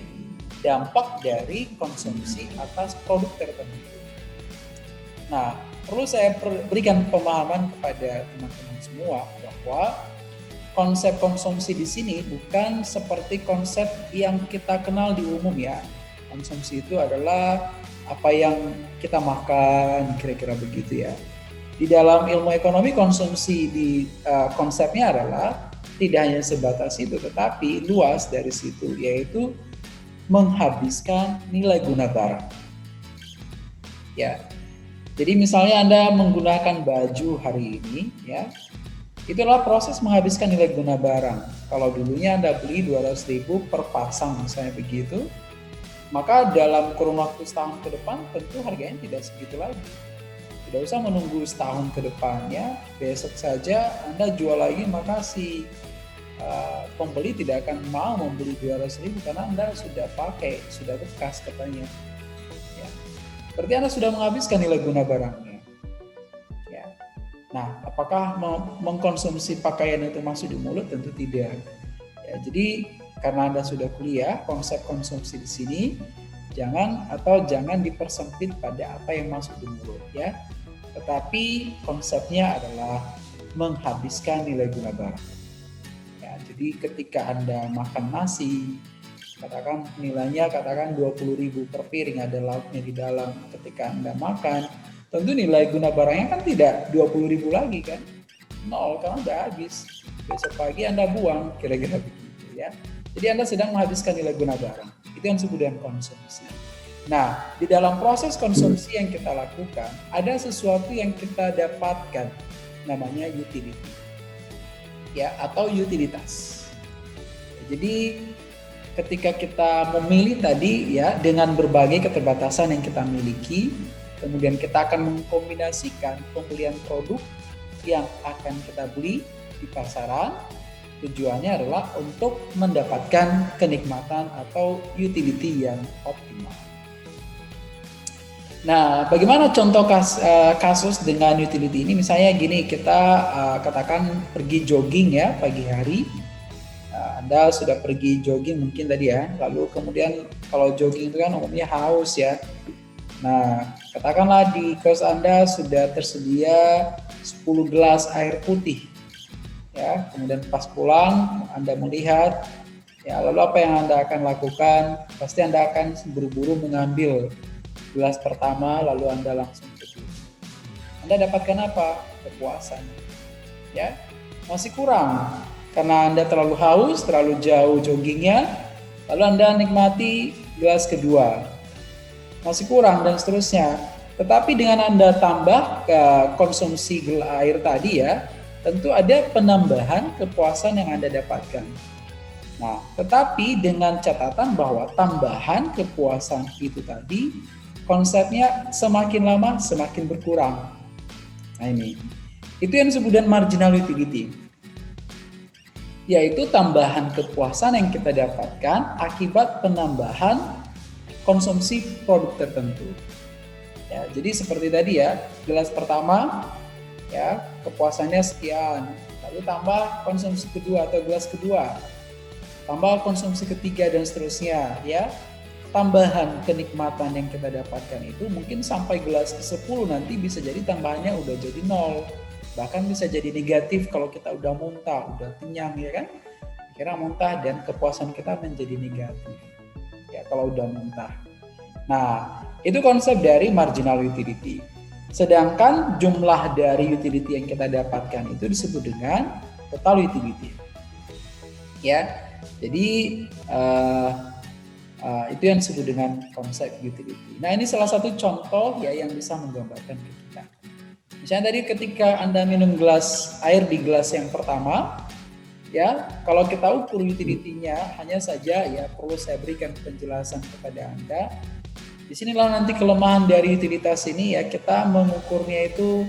dampak dari konsumsi atas produk tertentu. Nah, perlu saya berikan pemahaman kepada teman-teman semua bahwa konsep konsumsi di sini bukan seperti konsep yang kita kenal di umum ya. Konsumsi itu adalah apa yang kita makan, kira-kira begitu ya. Di dalam ilmu ekonomi konsumsi konsepnya adalah tidak hanya sebatas itu, tetapi luas dari situ, yaitu menghabiskan nilai guna barang. Ya, jadi misalnya Anda menggunakan baju hari ini, ya, itulah proses menghabiskan nilai guna barang. Kalau dulunya Anda beli 200.000 per pasang, misalnya begitu, maka dalam kurun waktu setahun ke depan tentu harganya tidak segitu lagi. Tidak usah menunggu setahun ke depannya, besok saja Anda jual lagi, maka si pembeli tidak akan mau membeli 200.000 karena Anda sudah pakai, sudah bekas katanya. Ya. Berarti Anda sudah menghabiskan nilai guna barangnya. Ya. Nah, apakah mengkonsumsi pakaian itu masuk di mulut? Tentu tidak. Ya, jadi karena Anda sudah kuliah, konsep konsumsi di sini jangan dipersempit pada apa yang masuk di mulut ya. Tetapi konsepnya adalah menghabiskan nilai guna barang. Ya, jadi ketika Anda makan nasi, katakan nilainya 20.000 per piring, ada lauknya di dalam. Ketika Anda makan, tentu nilai guna barangnya kan tidak 20.000 lagi kan, 0 karena udah habis. Besok pagi Anda buang, kira-kira begitu ya. Jadi Anda sedang menghabiskan nilai guna barang. Itu yang disebut dengan konsumsi. Nah, di dalam proses konsumsi yang kita lakukan, ada sesuatu yang kita dapatkan, namanya utility, ya, atau utilitas. Jadi, ketika kita memilih tadi, ya, dengan berbagai keterbatasan yang kita miliki, kemudian kita akan mengkombinasikan pembelian produk yang akan kita beli di pasaran. Tujuannya adalah untuk mendapatkan kenikmatan atau utility yang optimal. Nah, bagaimana contoh kasus dengan utility ini? Misalnya gini, kita katakan pergi jogging ya pagi hari. Anda sudah pergi jogging mungkin tadi ya, lalu kemudian kalau jogging itu kan umumnya haus ya. Nah, katakanlah di kos Anda sudah tersedia 10 gelas air putih. Ya, kemudian pas pulang Anda melihat, ya, lalu apa yang Anda akan lakukan? Pasti Anda akan buru-buru mengambil gelas pertama, lalu Anda langsung kedua. Anda dapatkan apa? Kepuasan. Ya, masih kurang karena Anda terlalu haus, terlalu jauh joggingnya, lalu Anda nikmati gelas kedua. Masih kurang dan seterusnya. Tetapi dengan Anda tambah ke konsumsi air tadi ya, tentu ada penambahan kepuasan yang Anda dapatkan. Nah, tetapi dengan catatan bahwa tambahan kepuasan itu tadi konsepnya semakin lama semakin berkurang. Nah ini, itu yang disebut dengan marginal utility, yaitu tambahan kepuasan yang kita dapatkan akibat penambahan konsumsi produk tertentu. Ya, jadi seperti tadi ya, gelas pertama ya, kepuasannya sekian, lalu tambah konsumsi kedua atau gelas kedua, tambah konsumsi ketiga dan seterusnya, ya. Tambahan kenikmatan yang kita dapatkan itu mungkin sampai gelas ke-10 nanti bisa jadi tambahannya udah jadi 0. Bahkan bisa jadi negatif kalau kita udah muntah, udah kenyang, ya kan? Kira muntah dan kepuasan kita menjadi negatif. Ya, kalau udah muntah. Nah, itu konsep dari marginal utility. Sedangkan jumlah dari utility yang kita dapatkan itu disebut dengan total utility. Ya, jadi itu yang disebut dengan konsep utility. Nah, ini salah satu contoh ya yang bisa menggambarkan ke kita. Misalnya tadi ketika Anda minum gelas air di gelas yang pertama, ya, kalau kita ukur utility-nya, hanya saja ya perlu saya berikan penjelasan kepada Anda. Disinilah nanti kelemahan dari utilitas ini ya, kita mengukurnya itu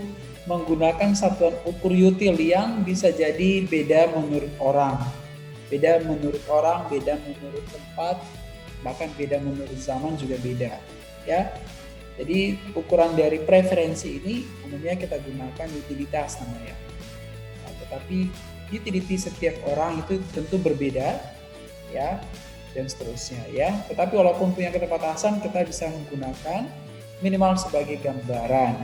menggunakan satuan ukur util yang bisa jadi beda menurut orang. Beda menurut orang, beda menurut tempat, bahkan beda menurut zaman juga beda, ya. Jadi ukuran dari preferensi ini umumnya kita gunakan utilitas namanya. Nah, tetapi utility setiap orang itu tentu berbeda, ya, dan seterusnya, ya. Tetapi walaupun punya keterbatasan, kita bisa menggunakan minimal sebagai gambaran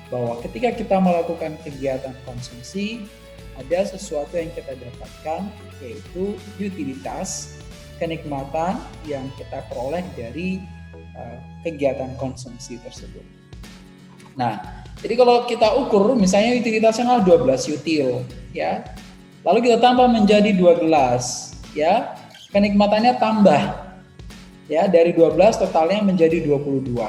bahwa ketika kita melakukan kegiatan konsumsi, ada sesuatu yang kita dapatkan, yaitu utilitas, kenikmatan yang kita peroleh dari kegiatan konsumsi tersebut. Nah, jadi kalau kita ukur misalnya utilitasnya 12 util, ya. Lalu kita tambah menjadi 2 gelas, ya. Kenikmatannya tambah, ya, dari 12 totalnya menjadi 22.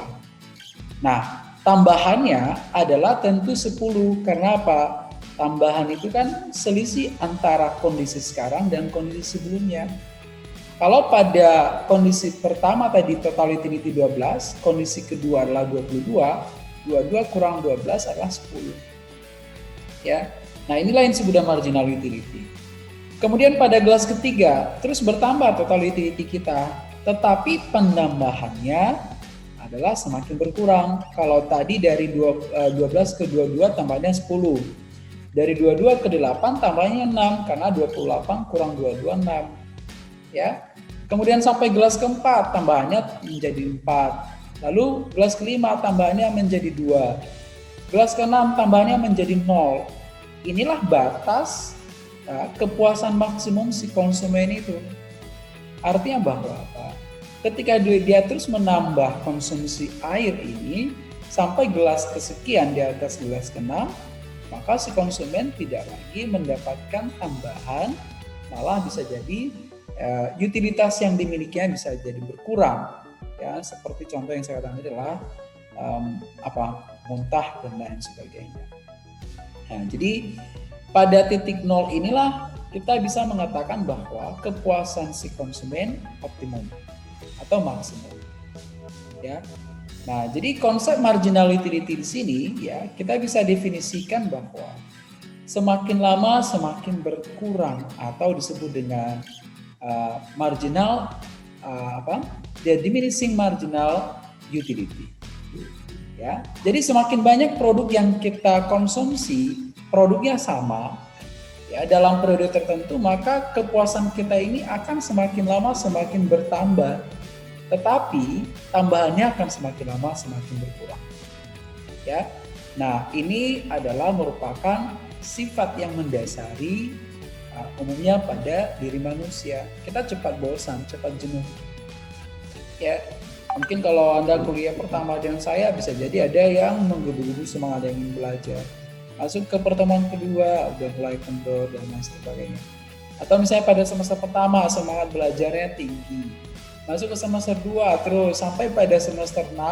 Nah, tambahannya adalah tentu 10. Karena apa? Tambahan itu kan selisih antara kondisi sekarang dan kondisi sebelumnya. Kalau pada kondisi pertama tadi total utility 12, kondisi kedua adalah 22, 22 kurang 12 adalah 10. Ya. Nah, inilah yang disebut marginal utility. Kemudian pada gelas ketiga terus bertambah total utility kita, tetapi penambahannya adalah semakin berkurang. Kalau tadi dari 12 ke 22 tambahnya 10. Dari 22 ke 8 tambahnya 6 karena 28 kurang 22 6. Ya. Kemudian sampai gelas keempat tambahannya menjadi 4. Lalu gelas kelima tambahannya menjadi 2. Gelas keenam tambahannya menjadi 0. Inilah batas kepuasan maksimum si konsumen itu. Artinya bahwa apa? Ketika dia terus menambah konsumsi air ini sampai gelas kesekian di atas gelas ke-6, maka si konsumen tidak lagi mendapatkan tambahan, malah bisa jadi utilitas yang dimilikinya bisa jadi berkurang, ya, seperti contoh yang saya katakan adalah muntah dan lain sebagainya. Nah, jadi pada titik 0 inilah kita bisa mengatakan bahwa kepuasan si konsumen optimum atau maksimum, ya. Nah, jadi konsep marginal utility di sini ya kita bisa definisikan bahwa semakin lama semakin berkurang atau disebut dengan marginal the diminishing marginal utility. Ya, jadi semakin banyak produk yang kita konsumsi, produknya sama, ya, dalam periode tertentu, maka kepuasan kita ini akan semakin lama semakin bertambah, tetapi tambahannya akan semakin lama semakin berkurang. Ya, nah ini adalah merupakan sifat yang mendasari umumnya pada diri manusia. Kita cepat bosan, cepat jenuh. Ya, mungkin kalau Anda kuliah pertama dengan saya bisa jadi ada yang menggebu-gebu semangat yang ingin belajar. Masuk ke pertemuan kedua udah mulai kendor dan lain sebagainya. Atau misalnya pada semester pertama semangat belajarnya tinggi. Masuk ke semester 2 terus sampai pada semester 6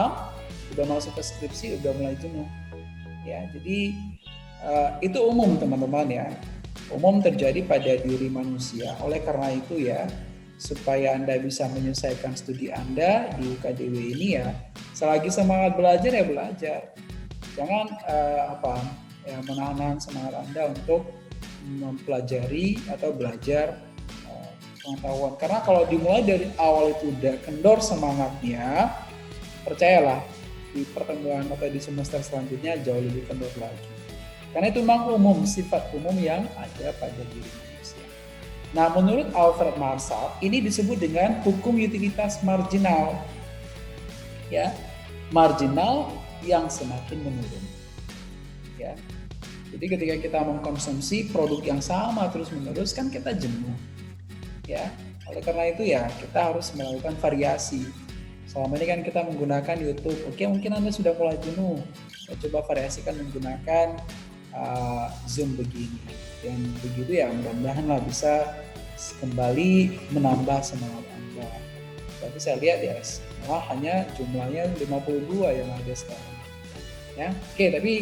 udah masuk ke skripsi udah mulai jenuh. Ya, jadi itu umum teman-teman ya. Umum terjadi pada diri manusia. Oleh karena itu ya, supaya Anda bisa menyelesaikan studi Anda di UKDW ini ya, selagi semangat belajar ya belajar. Jangan menahan semangat Anda untuk mempelajari atau belajar pengetahuan. Karena kalau dimulai dari awal itu udah kendor semangatnya, percayalah di pertemuan atau di semester selanjutnya jauh lebih kendor lagi. Karena itu memang umum, sifat umum yang ada pada diri manusia. Nah, menurut Alfred Marshall, ini disebut dengan hukum utilitas marginal. Ya, marginal yang semakin menurun. Ya. Jadi ketika kita mengkonsumsi produk yang sama terus-menerus kan kita jenuh. Ya. Oleh karena itu ya kita harus melakukan variasi. Selama ini kan kita menggunakan YouTube. Oke, mungkin Anda sudah mulai jenuh. Coba variasikan menggunakan Zoom begini. Yang begitu ya mudah-mudahan lah bisa kembali menambah semangat Anda. Tapi saya lihat ya hanya jumlahnya 52 yang ada sekarang. Ya, oke, tapi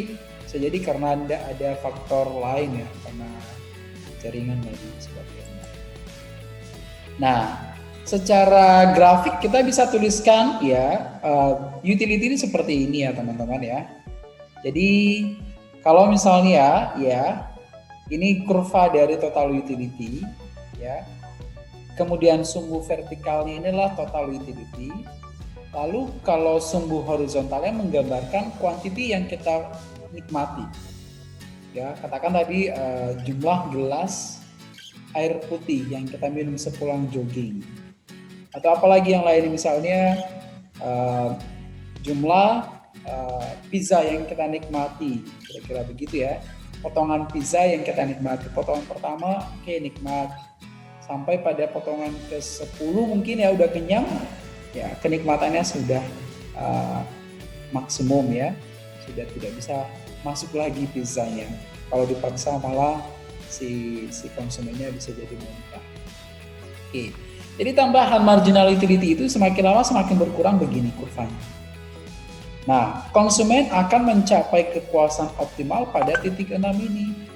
bisa jadi karena ada faktor lain ya, karena jaringan dan sebagainya. Nah, secara grafik kita bisa tuliskan ya utility ini seperti ini ya teman-teman ya. Jadi kalau misalnya ya ini kurva dari total utility ya. Kemudian sumbu vertikalnya inilah total utility. Lalu kalau sumbu horizontalnya menggambarkan quantity yang kita nikmati. Ya, katakan tadi jumlah gelas air putih yang kita minum sepulang jogging. Atau apalagi yang lain misalnya jumlah pizza yang kita nikmati. Kira-kira begitu ya. Potongan pizza yang kita nikmati. Potongan pertama nikmat. Sampai pada potongan ke-10 mungkin ya udah kenyang, ya kenikmatannya sudah maksimum ya, sudah tidak bisa masuk lagi pizzanya. Kalau dipaksa malah si konsumennya bisa jadi muntah. Oke. Jadi tambahan marginal utility itu semakin lama semakin berkurang begini kurvanya. Nah, konsumen akan mencapai kepuasan optimal pada titik 6 ini.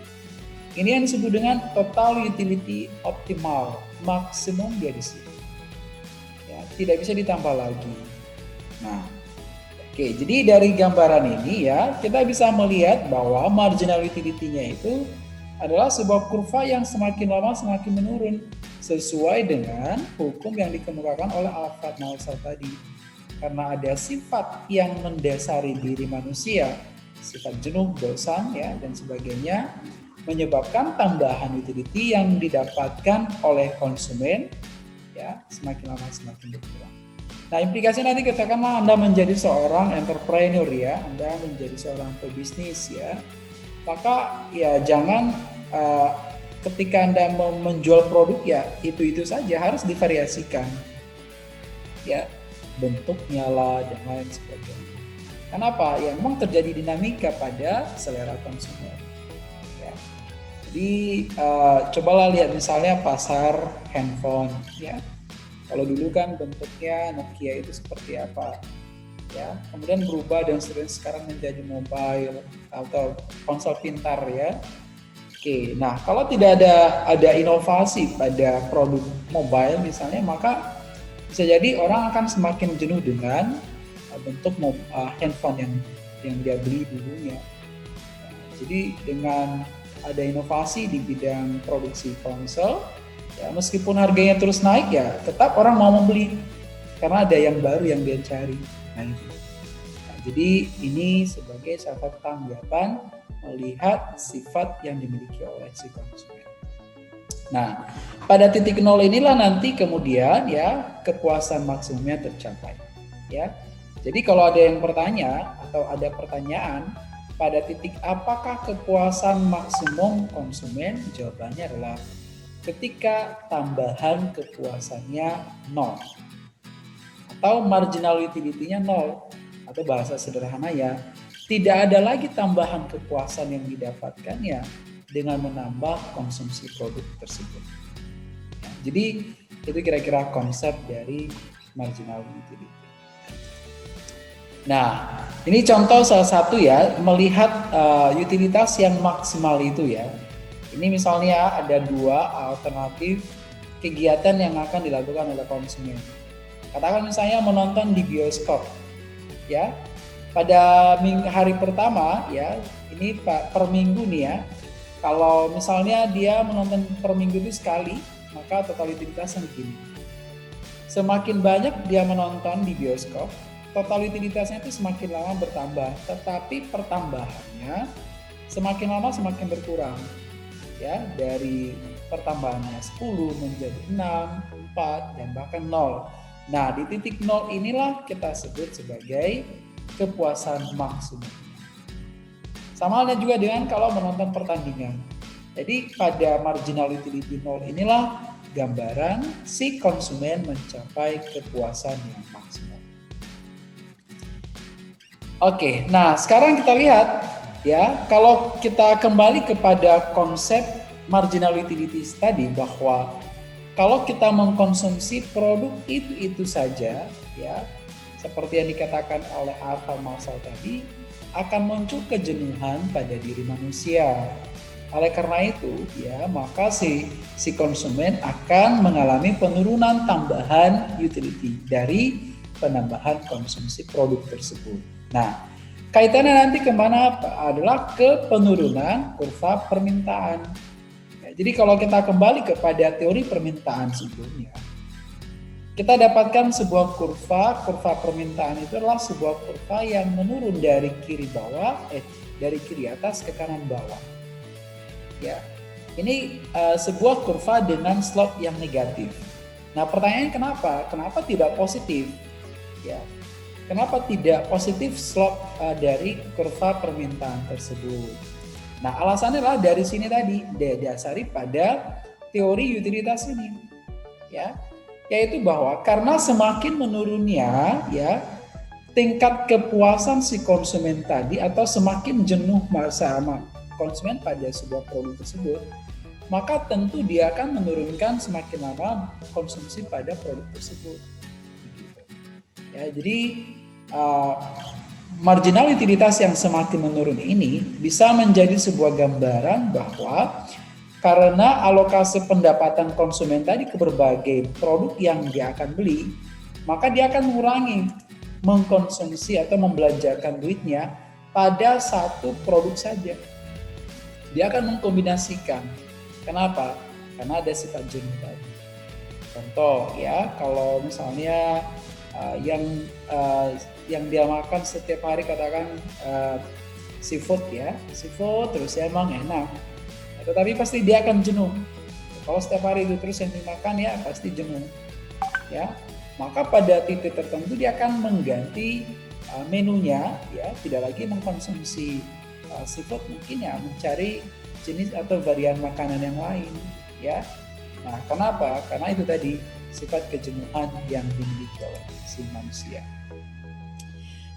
Ini yang disebut dengan total utility optimal, maksimum dia di sini. Ya, tidak bisa ditambah lagi. Nah, oke, jadi dari gambaran ini ya, kita bisa melihat bahwa marginal utility-nya itu adalah sebuah kurva yang semakin lama semakin menurun sesuai dengan hukum yang dikemukakan oleh Alfred Marshall tadi. Karena ada sifat yang mendasari diri manusia, sifat jenuh, bosan ya dan sebagainya, menyebabkan tambahan utility yang didapatkan oleh konsumen ya semakin lama semakin berkurang. Nah, implikasinya nanti katakanlah Anda menjadi seorang entrepreneur ya, Anda menjadi seorang pebisnis ya, maka ya jangan ketika Anda menjual produk ya itu saja, harus divariasikan ya bentuknya lah dan lain sebagainya. Kenapa? Ya memang terjadi dinamika pada selera konsumen. Jadi cobalah lihat misalnya pasar handphone ya. Kalau dulu kan bentuknya Nokia itu seperti apa ya. Kemudian berubah dan sekarang menjadi mobile atau ponsel pintar ya. Oke, nah kalau tidak ada inovasi pada produk mobile misalnya, maka bisa jadi orang akan semakin jenuh dengan bentuk handphone yang dia beli dulunya. Nah, jadi dengan ada inovasi di bidang produksi ponsel, ya meskipun harganya terus naik ya tetap orang mau membeli karena ada yang baru yang dia cari. Nah, jadi ini sebagai satu tanggapan melihat sifat yang dimiliki oleh si konsumen. Nah, pada titik nol inilah nanti kemudian ya kepuasan maksimumnya tercapai. Ya, jadi kalau ada yang bertanya atau ada pertanyaan, pada titik apakah kepuasan maksimum konsumen? Jawabannya adalah ketika tambahan kepuasannya 0 atau marginal utility-nya 0, atau bahasa sederhana ya tidak ada lagi tambahan kepuasan yang didapatkannya dengan menambah konsumsi produk tersebut. Jadi itu kira-kira konsep dari marginal utility. Nah, ini contoh salah satu ya melihat utilitas yang maksimal itu ya. Ini misalnya ada dua alternatif kegiatan yang akan dilakukan oleh konsumen. Katakan misalnya menonton di bioskop, ya. Pada hari pertama ya, ini per minggu nih ya. Kalau misalnya dia menonton per minggu itu sekali, maka total utilitasnya begini. Semakin banyak dia menonton di bioskop, total utilitasnya itu semakin lama bertambah, tetapi pertambahannya semakin lama semakin berkurang. Ya, dari pertambahannya 10 menjadi 6, 4, dan bahkan 0. Nah, di titik 0 inilah kita sebut sebagai kepuasan maksimum. Sama halnya juga dengan kalau menonton pertandingan. Jadi pada marginal utility 0 inilah gambaran si konsumen mencapai kepuasan yang maksimal. Oke, nah sekarang kita lihat ya, kalau kita kembali kepada konsep marginal utility tadi, bahwa kalau kita mengkonsumsi produk itu saja ya, seperti yang dikatakan oleh Arthur Marshall tadi, akan muncul kejenuhan pada diri manusia. Oleh karena itu ya, maka si konsumen akan mengalami penurunan tambahan utility dari penambahan konsumsi produk tersebut. Nah, kaitannya nanti kemana adalah ke penurunan kurva permintaan. Ya, jadi kalau kita kembali kepada teori permintaan sebelumnya, kita dapatkan sebuah kurva permintaan itu adalah sebuah kurva yang menurun dari kiri atas ke kanan bawah. Ya, ini sebuah kurva dengan slope yang negatif. Nah, pertanyaannya kenapa? Kenapa tidak positif? Ya, kenapa tidak positif slope dari kurva permintaan tersebut? Nah, alasannya adalah dari sini tadi, didasari pada teori utilitas ini, ya, yaitu bahwa karena semakin menurunnya ya tingkat kepuasan si konsumen tadi, atau semakin jenuh sama konsumen pada sebuah produk tersebut, maka tentu dia akan menurunkan semakin lama konsumsi pada produk tersebut. Ya, jadi marginal utilitas yang semakin menurun ini bisa menjadi sebuah gambaran bahwa karena alokasi pendapatan konsumen tadi ke berbagai produk yang dia akan beli, maka dia akan mengurangi mengkonsumsi atau membelanjakan duitnya pada satu produk saja. Dia akan mengkombinasikan. Kenapa? Karena ada sifat jenuh tadi. Contoh ya, kalau misalnya yang dia makan setiap hari, katakan seafood ya, seafood terus ya emang enak, tetapi pasti dia akan jenuh. Kalau setiap hari itu terus yang dimakan ya pasti jenuh ya, maka pada titik tertentu dia akan mengganti menunya ya, tidak lagi mengkonsumsi seafood, mungkin ya mencari jenis atau varian makanan yang lain ya. Nah, kenapa? Karena itu tadi sifat kejenuhan yang dimiliki oleh si manusia.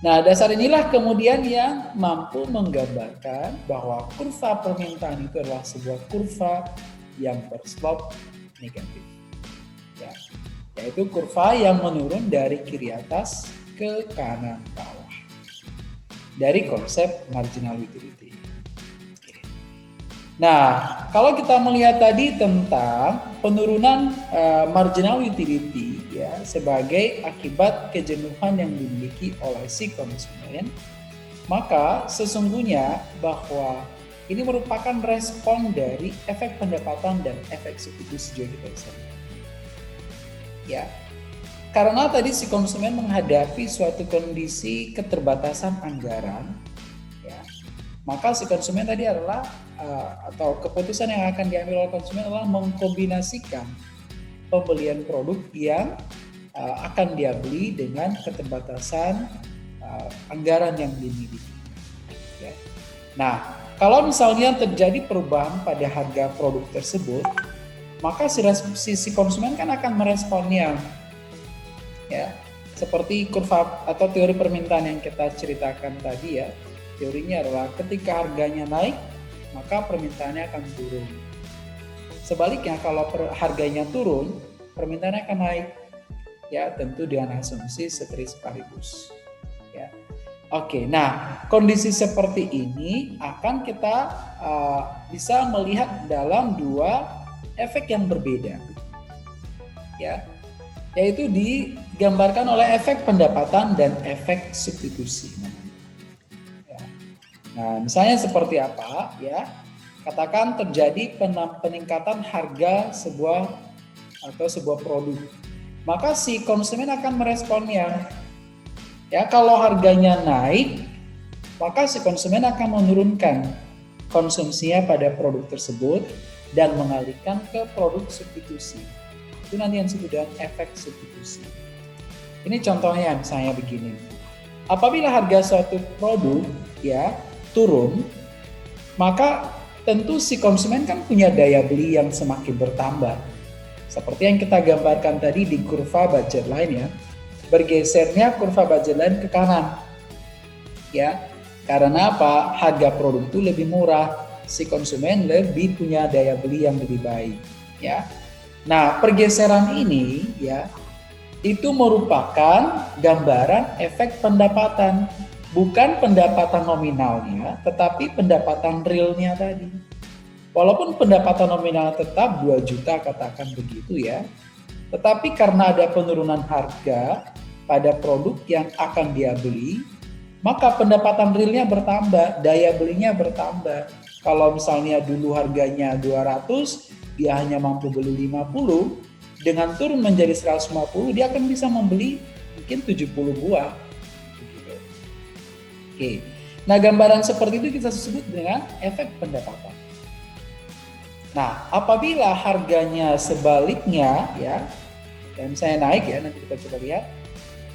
Nah, dasar inilah kemudian yang mampu menggambarkan bahwa kurva permintaan itu adalah sebuah kurva yang berslope negatif. Ya, yaitu kurva yang menurun dari kiri atas ke kanan bawah. Dari konsep marginal utility. Nah, kalau kita melihat tadi tentang penurunan marginal utility ya sebagai akibat kejenuhan yang dimiliki oleh si konsumen, maka sesungguhnya bahwa ini merupakan respon dari efek pendapatan dan efek substitusi juga. Ya, karena tadi si konsumen menghadapi suatu kondisi keterbatasan anggaran, ya, maka si konsumen tadi adalah atau keputusan yang akan diambil oleh konsumen adalah mengkombinasikan pembelian produk yang akan dia beli dengan keterbatasan anggaran yang dimiliki. Ya. Nah, kalau misalnya terjadi perubahan pada harga produk tersebut, maka si konsumen kan akan meresponnya. Ya, seperti kurva atau teori permintaan yang kita ceritakan tadi ya. Teorinya adalah ketika harganya naik, maka permintaannya akan turun. Sebaliknya kalau harganya turun, permintaannya akan naik. Ya, tentu dengan asumsi ceteris paribus. Ya. Oke, nah kondisi seperti ini akan kita bisa melihat dalam dua efek yang berbeda. Ya, yaitu digambarkan oleh efek pendapatan dan efek substitusi. Nah, misalnya seperti apa ya? Katakan terjadi peningkatan harga sebuah produk. Maka si konsumen akan meresponnya. Ya, kalau harganya naik, maka si konsumen akan menurunkan konsumsinya pada produk tersebut dan mengalihkan ke produk substitusi. Itu nanti yang disebut dengan efek substitusi. Ini contohnya misalnya begini. Apabila harga suatu produk ya turun, maka tentu si konsumen kan punya daya beli yang semakin bertambah. Seperti yang kita gambarkan tadi di kurva budget line ya, bergesernya kurva budget line ke kanan. Ya, karena apa? Harga produk itu lebih murah, si konsumen lebih punya daya beli yang lebih baik. Ya, nah pergeseran ini ya itu merupakan gambaran efek pendapatan, bukan pendapatan nominalnya, tetapi pendapatan realnya tadi. Walaupun pendapatan nominal tetap 2 juta katakan begitu ya, tetapi karena ada penurunan harga pada produk yang akan dia beli, maka pendapatan realnya bertambah, daya belinya bertambah. Kalau misalnya dulu harganya 200, dia hanya mampu beli 50, dengan turun menjadi 150, dia akan bisa membeli mungkin 70 buah. Oke. Nah, gambaran seperti itu kita sebut dengan efek pendapatan. Nah, apabila harganya sebaliknya ya, dan saya naik ya, nanti kita coba lihat.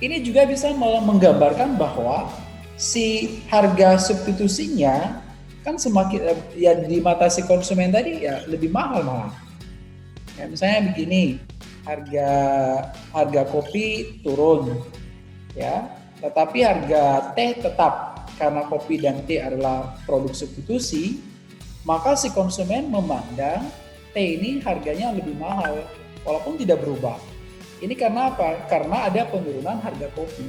Ini juga bisa menggambarkan bahwa si harga substitusinya kan semakin ya di mata si konsumen tadi ya lebih mahal malah. Ya, misalnya begini, harga kopi turun ya, tetapi harga teh tetap karena kopi dan teh adalah produk substitusi, maka si konsumen memandang teh ini harganya lebih mahal walaupun tidak berubah. Ini karena apa? Karena ada penurunan harga kopi.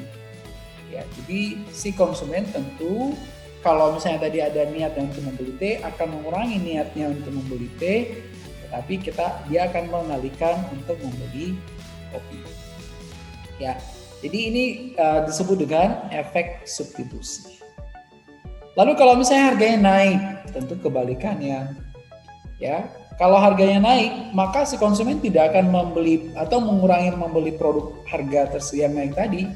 Ya, jadi si konsumen tentu kalau misalnya tadi ada niat untuk membeli teh akan mengurangi niatnya untuk membeli teh, tetapi dia akan mengalihkan untuk membeli kopi. Ya, jadi ini disebut dengan efek substitusi. Lalu kalau misalnya harganya naik, tentu kebalikannya. Ya, kalau harganya naik, maka si konsumen tidak akan membeli atau mengurangi membeli produk harga yang naik tadi.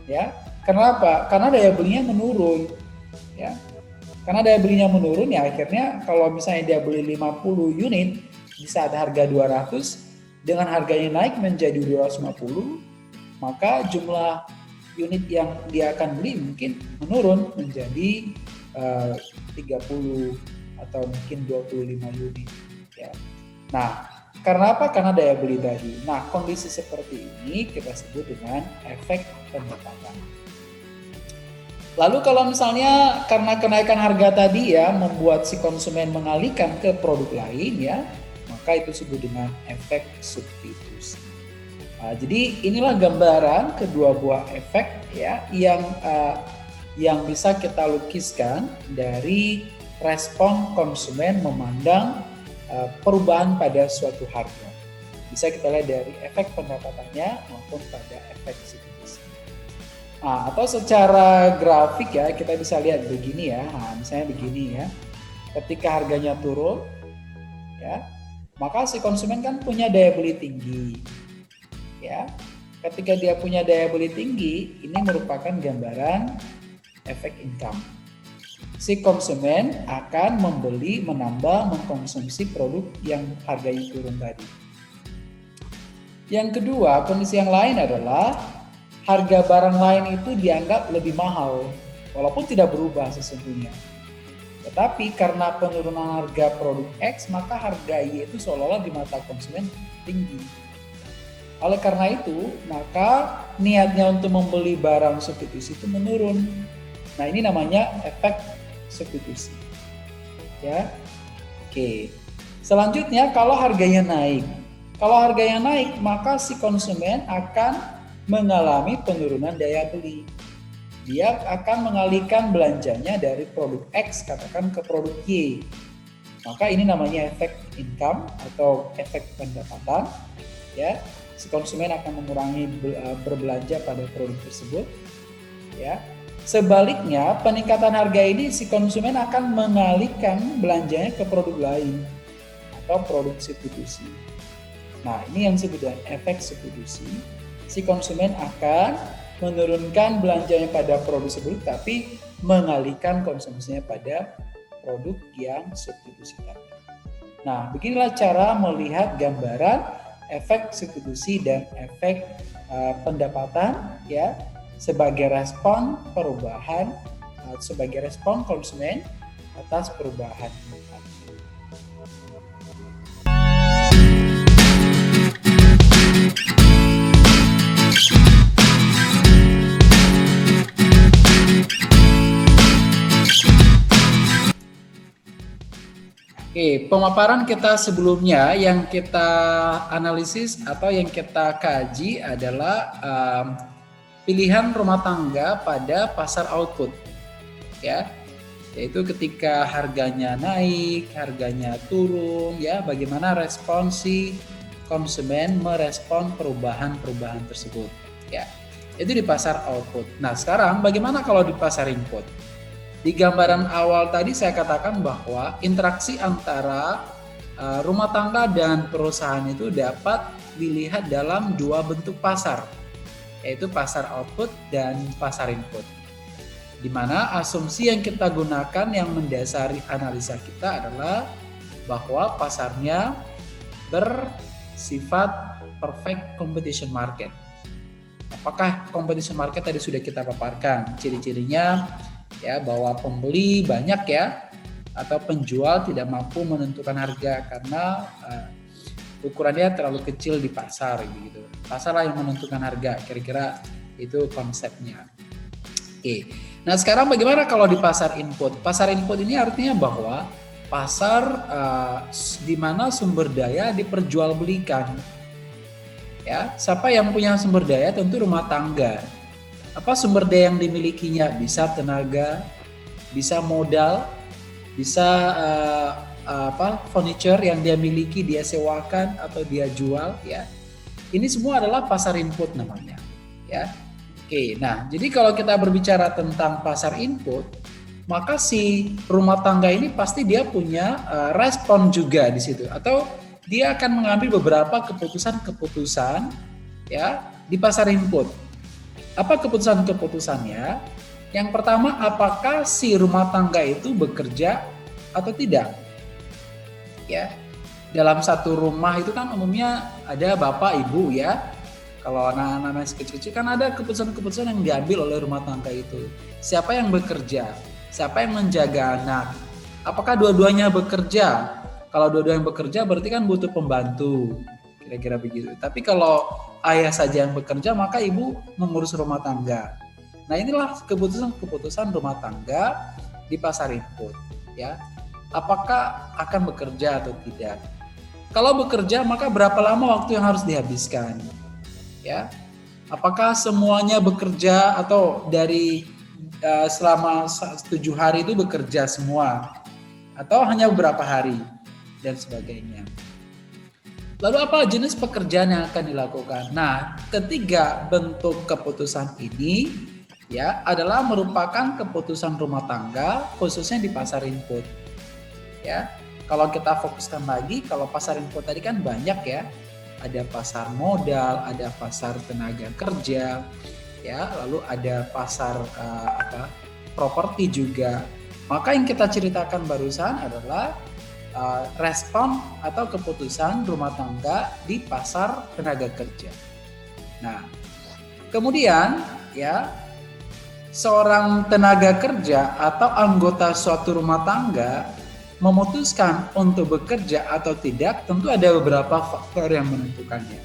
Ya, kenapa? Karena daya belinya menurun. Ya, karena daya belinya menurun ya akhirnya kalau misalnya dia beli 50 unit di saat harga 200, dengan harganya naik menjadi 250, maka jumlah unit yang dia akan beli mungkin menurun menjadi 30 atau mungkin 25 unit ya. Nah, karena apa? Karena daya beli tadi. Nah, kondisi seperti ini kita sebut dengan efek pendapatan. Lalu kalau misalnya karena kenaikan harga tadi ya membuat si konsumen mengalihkan ke produk lain ya, maka itu disebut dengan efek substitusi. Nah, jadi inilah gambaran kedua buah efek ya yang bisa kita lukiskan dari respon konsumen memandang perubahan pada suatu harga. Bisa kita lihat dari efek pendapatannya maupun pada efek substitusi. Nah, atau secara grafik ya kita bisa lihat begini ya. Nah, misalnya begini ya. Ketika harganya turun ya, maka si konsumen kan punya daya beli tinggi. Ya, ketika dia punya daya beli tinggi, ini merupakan gambaran efek income. Si konsumen akan membeli, menambah, mengkonsumsi produk yang harganya turun tadi. Yang kedua, kondisi yang lain adalah harga barang lain itu dianggap lebih mahal, walaupun tidak berubah sesungguhnya. Tetapi karena penurunan harga produk X, maka harga Y itu seolah-olah di mata konsumen tinggi. Oleh karena itu, maka niatnya untuk membeli barang substitusi itu menurun. Nah, ini namanya efek substitusi. Ya. Oke. Selanjutnya kalau harganya naik. Kalau harganya naik, maka si konsumen akan mengalami penurunan daya beli. Dia akan mengalihkan belanjanya dari produk X katakan ke produk Y. Maka ini namanya efek income atau efek pendapatan. Ya. Si konsumen akan mengurangi berbelanja pada produk tersebut ya. Sebaliknya peningkatan harga ini si konsumen akan mengalihkan belanjanya ke produk lain atau produk substitusi. Nah, ini yang disebut dengan efek substitusi. Si konsumen akan menurunkan belanjanya pada produk tersebut tapi mengalihkan konsumsinya pada produk yang substitusi tadi. Nah, beginilah cara melihat gambaran efek substitusi dan efek pendapatan ya sebagai respon perubahan sebagai respon konsumen atas perubahan inflasi. Oke, pemaparan kita sebelumnya yang kita analisis atau yang kita kaji adalah pilihan rumah tangga pada pasar output, ya, yaitu ketika harganya naik, harganya turun, ya, bagaimana respon si konsumen merespon perubahan-perubahan tersebut, ya, itu di pasar output. Nah, sekarang bagaimana kalau di pasar input? Di gambaran awal tadi saya katakan bahwa interaksi antara rumah tangga dan perusahaan itu dapat dilihat dalam dua bentuk pasar, yaitu pasar output dan pasar input. Di mana asumsi yang kita gunakan yang mendasari analisa kita adalah bahwa pasarnya bersifat perfect competition market. Apakah competition market tadi sudah kita paparkan? Ciri-cirinya ya bahwa pembeli banyak ya, atau penjual tidak mampu menentukan harga karena ukurannya terlalu kecil di pasar gitu. Pasar lah yang menentukan harga, kira-kira itu konsepnya. Oke. Nah, sekarang bagaimana kalau di pasar input? Pasar input ini artinya bahwa pasar di mana sumber daya diperjualbelikan. Ya, siapa yang punya sumber daya? Tentu rumah tangga. Apa sumber daya yang dimilikinya? Bisa tenaga, bisa modal, bisa furniture yang dia miliki, dia sewakan atau dia jual, ya. Ini semua adalah pasar input namanya, ya. Oke, nah jadi kalau kita berbicara tentang pasar input, maka si rumah tangga ini pasti dia punya respon juga di situ, atau dia akan mengambil beberapa keputusan-keputusan ya di pasar input. Apa keputusan-keputusannya? Yang pertama, apakah si rumah tangga itu bekerja atau tidak? Ya, dalam satu rumah itu kan umumnya ada bapak ibu ya. Kalau anak-anak masih kecil-kecil kan ada keputusan-keputusan yang diambil oleh rumah tangga itu. Siapa yang bekerja? Siapa yang menjaga anak? Apakah dua-duanya bekerja? Kalau dua-duanya bekerja berarti kan butuh pembantu. Kira-kira begitu. Tapi kalau ayah saja yang bekerja, maka ibu mengurus rumah tangga. Nah, inilah keputusan-keputusan rumah tangga di pasar input, ya. Apakah akan bekerja atau tidak? Kalau bekerja, maka berapa lama waktu yang harus dihabiskan? Ya. Apakah semuanya bekerja atau dari selama 7 hari itu bekerja semua? Atau hanya beberapa hari dan sebagainya. Lalu apa jenis pekerjaan yang akan dilakukan? Nah, ketiga bentuk keputusan ini ya adalah merupakan keputusan rumah tangga khususnya di pasar input. Ya. Kalau kita fokuskan lagi, kalau pasar input tadi kan banyak ya. Ada pasar modal, ada pasar tenaga kerja, ya, lalu ada pasar properti juga. Maka yang kita ceritakan barusan adalah respon atau keputusan rumah tangga di pasar tenaga kerja. Nah, kemudian ya seorang tenaga kerja atau anggota suatu rumah tangga memutuskan untuk bekerja atau tidak, tentu ada beberapa faktor yang menentukannya.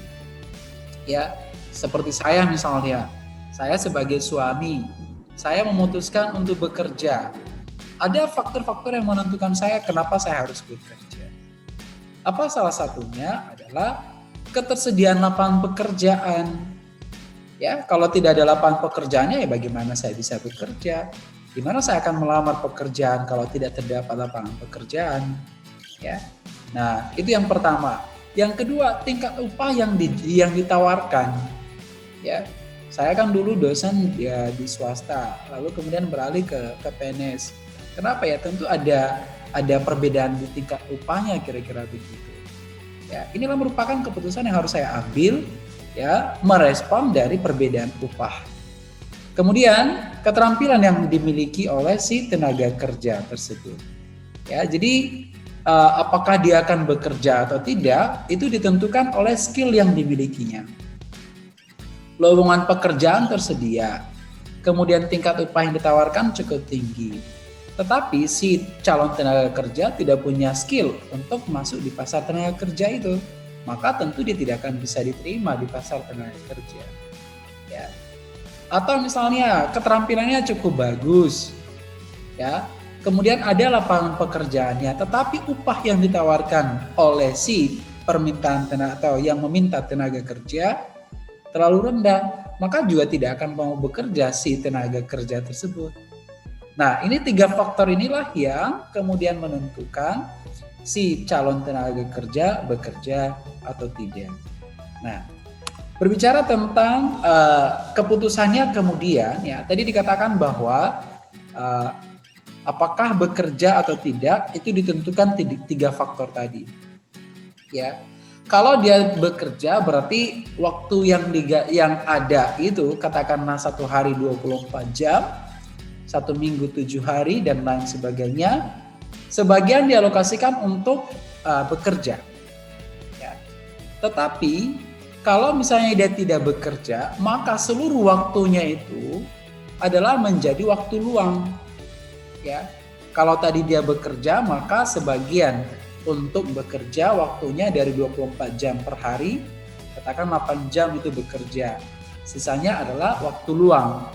Ya, seperti saya misalnya, saya sebagai suami, saya memutuskan untuk bekerja. Ada faktor-faktor yang menentukan saya kenapa saya harus bekerja. Apa salah satunya adalah ketersediaan lapangan pekerjaan. Ya, kalau tidak ada lapangan pekerjaannya, ya bagaimana saya bisa bekerja? Di mana saya akan melamar pekerjaan kalau tidak terdapat lapangan pekerjaan? Ya, nah itu yang pertama. Yang kedua, tingkat upah yang ditawarkan. Ya, saya kan dulu dosen ya di swasta, lalu kemudian beralih ke PNS. Kenapa ya? Tentu ada perbedaan di tingkat upahnya kira-kira begitu. Ya, inilah merupakan keputusan yang harus saya ambil ya, merespon dari perbedaan upah. Kemudian keterampilan yang dimiliki oleh si tenaga kerja tersebut. Ya, jadi apakah dia akan bekerja atau tidak itu ditentukan oleh skill yang dimilikinya. Lowongan pekerjaan tersedia, kemudian tingkat upah yang ditawarkan cukup tinggi. Tetapi si calon tenaga kerja tidak punya skill untuk masuk di pasar tenaga kerja itu, maka tentu dia tidak akan bisa diterima di pasar tenaga kerja. Ya. Atau misalnya keterampilannya cukup bagus, ya. Kemudian ada lapangan pekerjaannya, tetapi upah yang ditawarkan oleh si permintaan tenaga atau yang meminta tenaga kerja terlalu rendah, maka juga tidak akan mau bekerja si tenaga kerja tersebut. Nah, ini 3 faktor inilah yang kemudian menentukan si calon tenaga kerja bekerja atau tidak. Nah, berbicara tentang keputusannya kemudian, ya tadi dikatakan bahwa apakah bekerja atau tidak itu ditentukan 3 faktor tadi. Ya, kalau dia bekerja berarti waktu yang ada itu katakanlah 1 hari 24 jam, 1 minggu 7 hari dan lain sebagainya. Sebagian dialokasikan untuk bekerja. Ya. Tetapi kalau misalnya dia tidak bekerja, maka seluruh waktunya itu adalah menjadi waktu luang. Ya. Kalau tadi dia bekerja, maka sebagian untuk bekerja waktunya dari 24 jam per hari, katakan 8 jam itu bekerja. Sisanya adalah waktu luang.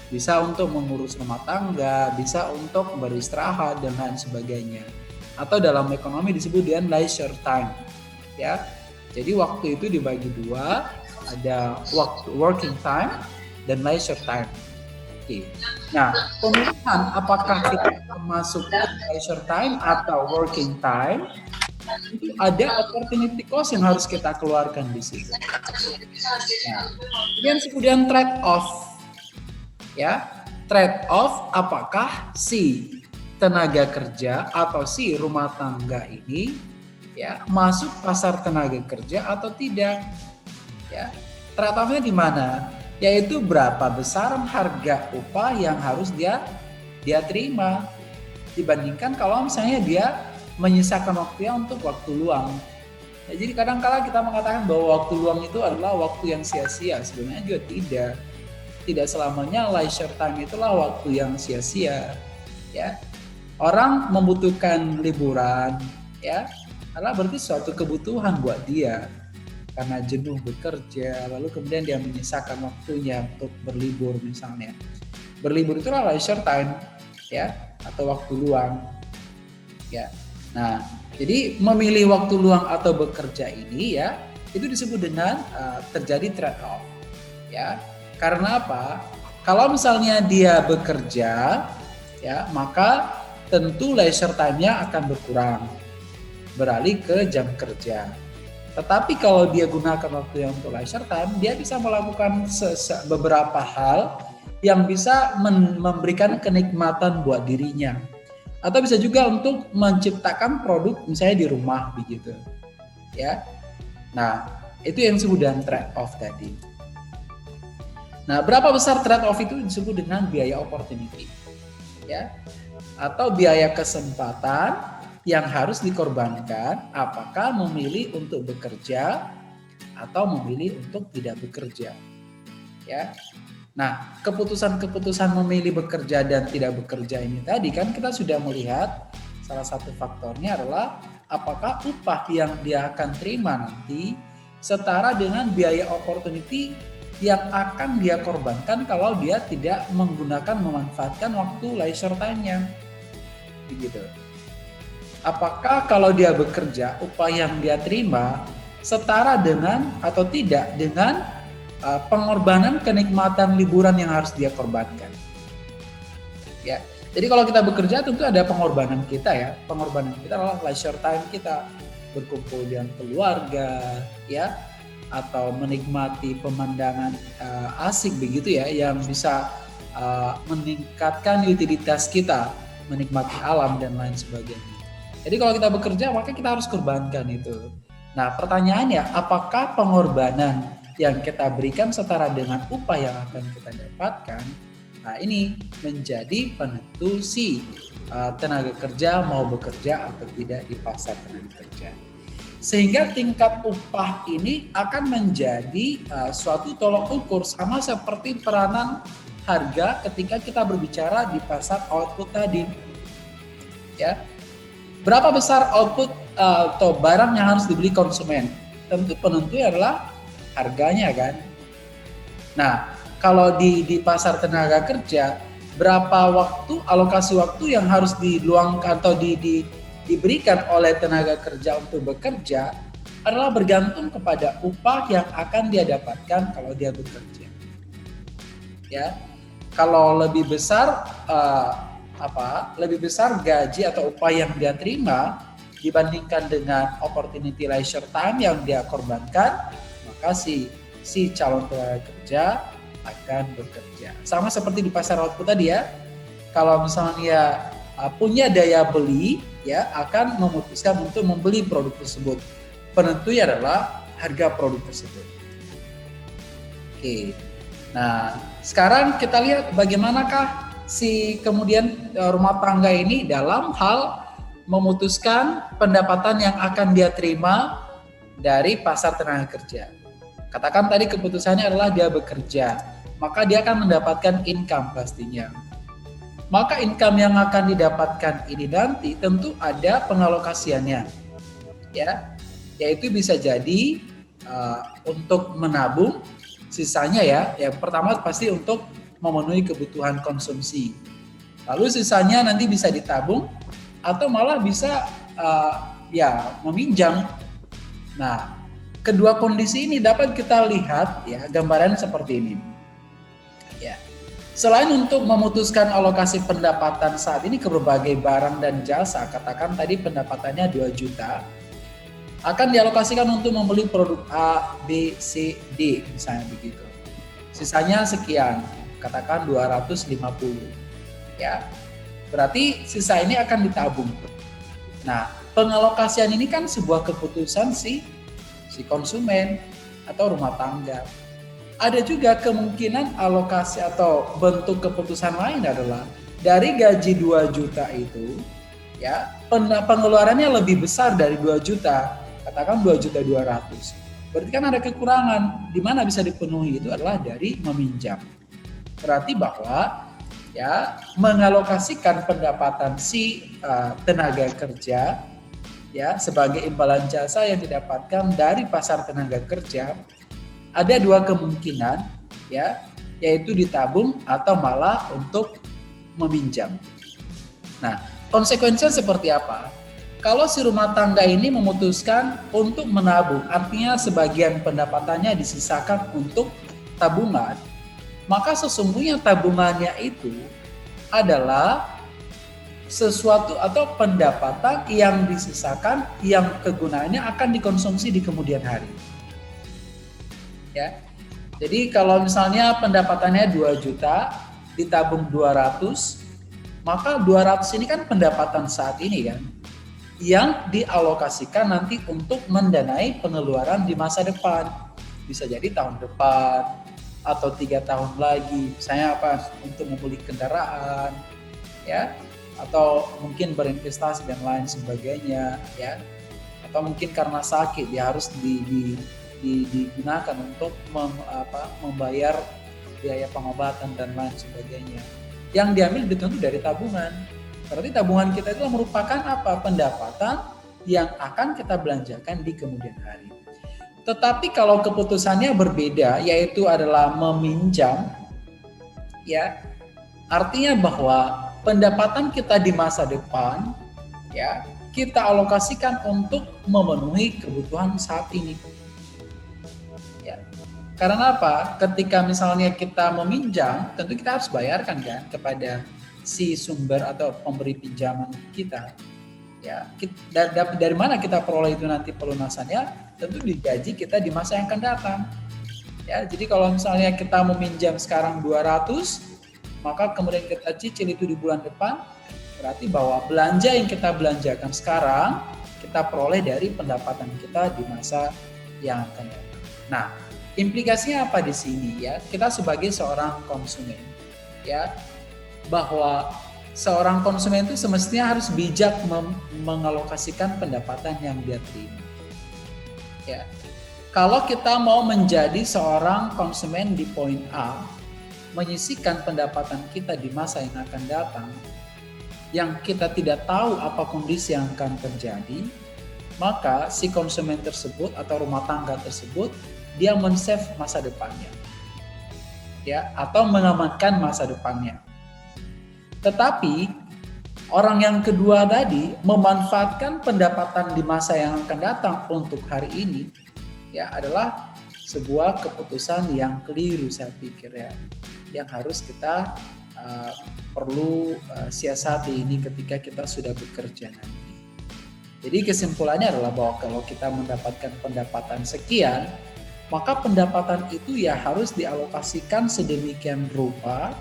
Bisa untuk mengurus rumah tangga, bisa untuk beristirahat dan lain sebagainya. Atau dalam ekonomi disebut dengan leisure time. Ya. Jadi waktu itu dibagi 2, ada waktu working time dan leisure time. Oke. Nah, pemilihan apakah kita masuk ke leisure time atau working time, itu ada opportunity cost yang harus kita keluarkan di situ. Nah, kemudian trade off, ya, trade off apakah si tenaga kerja atau si rumah tangga ini, ya, masuk pasar tenaga kerja atau tidak, ya. Trade off-nya di mana? Yaitu berapa besar harga upah yang harus dia terima dibandingkan kalau misalnya dia menyisakan waktunya untuk waktu luang. Ya, jadi kadang-kala kita mengatakan bahwa waktu luang itu adalah waktu yang sia-sia, sebenarnya juga tidak. Tidak selamanya leisure time itulah waktu yang sia-sia. Ya, orang membutuhkan liburan, ya, karena berarti suatu kebutuhan buat dia. Karena jenuh bekerja, lalu kemudian dia menyisakan waktunya untuk berlibur misalnya. Berlibur itulah leisure time, ya, atau waktu luang, ya. Nah, jadi memilih waktu luang atau bekerja ini, ya, itu disebut dengan terjadi trade off, ya. Karena apa? Kalau misalnya dia bekerja, ya, maka tentu leisure time-nya akan berkurang, beralih ke jam kerja. Tetapi kalau dia gunakan waktu yang untuk leisure time, dia bisa melakukan beberapa hal yang bisa memberikan kenikmatan buat dirinya. Atau bisa juga untuk menciptakan produk misalnya di rumah begitu. Ya. Nah, itu yang disebut dengan trade off tadi. Nah, berapa besar trade off itu disebut dengan biaya opportunity. Ya. Atau biaya kesempatan yang harus dikorbankan apakah memilih untuk bekerja atau memilih untuk tidak bekerja. Ya. Nah, keputusan-keputusan memilih bekerja dan tidak bekerja ini tadi kan kita sudah melihat salah satu faktornya adalah apakah upah yang dia akan terima nanti setara dengan biaya opportunity yang akan dia korbankan kalau dia tidak memanfaatkan waktu leisure time-nya. Begitu. Apakah kalau dia bekerja, upah yang dia terima setara dengan atau tidak dengan pengorbanan kenikmatan liburan yang harus dia korbankan. Ya, jadi kalau kita bekerja tentu ada pengorbanan kita, ya. Pengorbanan kita adalah leisure time kita, berkumpul dengan keluarga, ya, atau menikmati pemandangan asik begitu, ya, yang bisa meningkatkan utilitas kita, menikmati alam dan lain sebagainya. Jadi kalau kita bekerja maka kita harus korbankan itu. Nah, pertanyaannya, apakah pengorbanan yang kita berikan setara dengan upah yang akan kita dapatkan Nah, ini menjadi penentu si tenaga kerja mau bekerja atau tidak di pasar tenaga kerja. Sehingga tingkat upah ini akan menjadi suatu tolok ukur, sama seperti peranan harga ketika kita berbicara di pasar output tadi. Ya, berapa besar output atau barang yang harus dibeli konsumen? Tentu penentu adalah harganya kan. Nah, kalau di pasar tenaga kerja, berapa waktu, alokasi waktu yang harus diluangkan atau diberikan oleh tenaga kerja untuk bekerja adalah bergantung kepada upah yang akan dia dapatkan kalau dia bekerja. Ya, kalau lebih besar lebih besar gaji atau upah yang dia terima dibandingkan dengan opportunity leisure time yang dia korbankan, maka si calon tenaga kerja akan bekerja. Sama seperti di pasar output tadi ya. Kalau misalnya punya daya beli, ya akan memutuskan untuk membeli produk tersebut. Penentunya adalah harga produk tersebut. Oke. Nah, sekarang kita lihat bagaimanakah si kemudian rumah tangga ini dalam hal memutuskan pendapatan yang akan dia terima dari pasar tenaga kerja. Katakan tadi keputusannya adalah dia bekerja, maka dia akan mendapatkan income pastinya. Maka income yang akan didapatkan ini nanti tentu ada pengalokasiannya, ya, yaitu bisa jadi untuk menabung, sisanya ya, yang pertama pasti untuk memenuhi kebutuhan konsumsi. Lalu sisanya nanti bisa ditabung atau malah bisa meminjam. Nah, kedua kondisi ini dapat kita lihat ya gambaran seperti ini. Ya. Selain untuk memutuskan alokasi pendapatan saat ini ke berbagai barang dan jasa, katakan tadi pendapatannya 2 juta, akan dialokasikan untuk membeli produk A, B, C, D, misalnya begitu. Sisanya sekian, katakan 250. Ya. Berarti sisa ini akan ditabung. Nah, pengalokasian ini kan sebuah keputusan si konsumen atau rumah tangga. Ada juga kemungkinan alokasi atau bentuk keputusan lain adalah dari gaji 2 juta itu, ya, pengeluarannya lebih besar dari 2 juta, katakan 2.200.000. Berarti kan ada kekurangan, di mana bisa dipenuhi itu adalah dari meminjam. Berarti bahwa ya mengalokasikan pendapatan si tenaga kerja ya sebagai imbalan jasa yang didapatkan dari pasar tenaga kerja, ada 2 kemungkinan ya, yaitu ditabung atau malah untuk meminjam. Nah, konsekuensinya seperti apa? Kalau si rumah tangga ini memutuskan untuk menabung, artinya sebagian pendapatannya disisakan untuk tabungan, maka sesungguhnya tabungannya itu adalah sesuatu atau pendapatan yang disisakan yang kegunaannya akan dikonsumsi di kemudian hari. Ya. Jadi kalau misalnya pendapatannya 2 juta, ditabung 200, maka 200 ini kan pendapatan saat ini kan, yang dialokasikan nanti untuk mendanai pengeluaran di masa depan. Bisa jadi tahun depan, atau 3 tahun lagi, misalnya apa, untuk membeli kendaraan, ya, atau mungkin berinvestasi dan lain sebagainya, ya, atau mungkin karena sakit dia harus digunakan untuk membayar biaya pengobatan dan lain sebagainya. Yang diambil tentu dari tabungan. Berarti tabungan kita itu merupakan apa? Pendapatan yang akan kita belanjakan di kemudian hari. Tetapi kalau keputusannya berbeda, yaitu adalah meminjam, ya, artinya bahwa pendapatan kita di masa depan, ya, kita alokasikan untuk memenuhi kebutuhan saat ini. Ya. Karena apa? Ketika misalnya kita meminjam, tentu kita harus bayarkan kan kepada si sumber atau pemberi pinjaman kita. Ya, dari mana kita peroleh itu nanti pelunasannya? Tentu digaji kita di masa yang akan datang. Ya, jadi kalau misalnya kita meminjam sekarang 200, maka kemudian kita cicil itu di bulan depan, berarti bahwa belanja yang kita belanjakan sekarang kita peroleh dari pendapatan kita di masa yang akan datang. Nah, implikasinya apa di sini ya? Kita sebagai seorang konsumen, ya, bahwa seorang konsumen itu semestinya harus bijak mengalokasikan pendapatan yang dia terima. Ya. Kalau kita mau menjadi seorang konsumen di poin A, menyisihkan pendapatan kita di masa yang akan datang, yang kita tidak tahu apa kondisi yang akan terjadi, maka si konsumen tersebut atau rumah tangga tersebut dia men-save masa depannya, ya, atau mengamankan masa depannya. Tetapi orang yang kedua tadi memanfaatkan pendapatan di masa yang akan datang untuk hari ini, ya, adalah sebuah keputusan yang keliru, saya pikir, ya, yang harus kita perlu siasati ini ketika kita sudah bekerja nanti. Jadi kesimpulannya adalah bahwa kalau kita mendapatkan pendapatan sekian, maka pendapatan itu ya harus dialokasikan sedemikian rupa,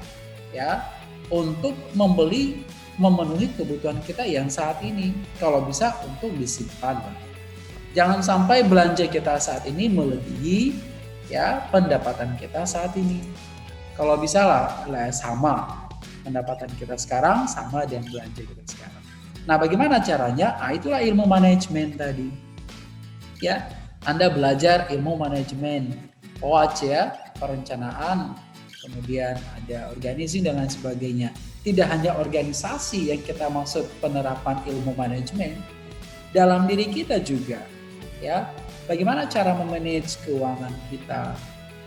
ya, untuk memenuhi kebutuhan kita yang saat ini. Kalau bisa untuk disimpan. Jangan sampai belanja kita saat ini melebihi, ya, pendapatan kita saat ini. Kalau bisa lah sama pendapatan kita sekarang sama dengan belanja kita sekarang. Nah, bagaimana caranya? Itulah ilmu manajemen tadi. Ya, Anda belajar ilmu manajemen, OAC, ya, perencanaan, kemudian ada organizing dan lain sebagainya. Tidak hanya organisasi yang kita maksud penerapan ilmu manajemen, dalam diri kita juga, ya. Bagaimana cara memanage keuangan kita,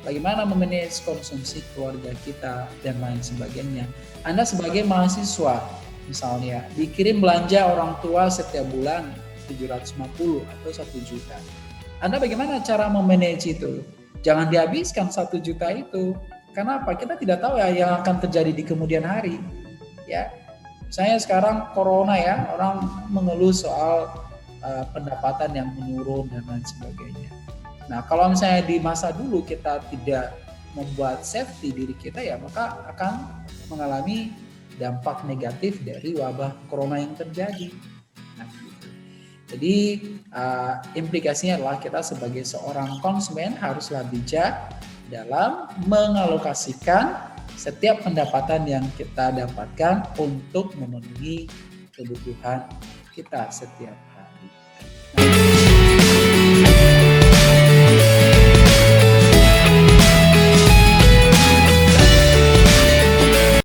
bagaimana memanage konsumsi keluarga kita dan lain sebagainya. Anda sebagai mahasiswa misalnya dikirim belanja orang tua setiap bulan 750 atau 1 juta. Anda bagaimana cara memanage itu? Jangan dihabiskan 1 juta itu. Karena apa? Kita tidak tahu ya yang akan terjadi di kemudian hari. Ya, misalnya sekarang corona, ya, orang mengeluh soal pendapatan yang menurun dan lain sebagainya. Nah, kalau misalnya di masa dulu kita tidak membuat safety diri kita, ya, maka akan mengalami dampak negatif dari wabah corona yang terjadi. Nah, gitu. Jadi implikasinya adalah kita sebagai seorang konsumen haruslah bijak dalam mengalokasikan setiap pendapatan yang kita dapatkan untuk memenuhi kebutuhan kita setiap hari.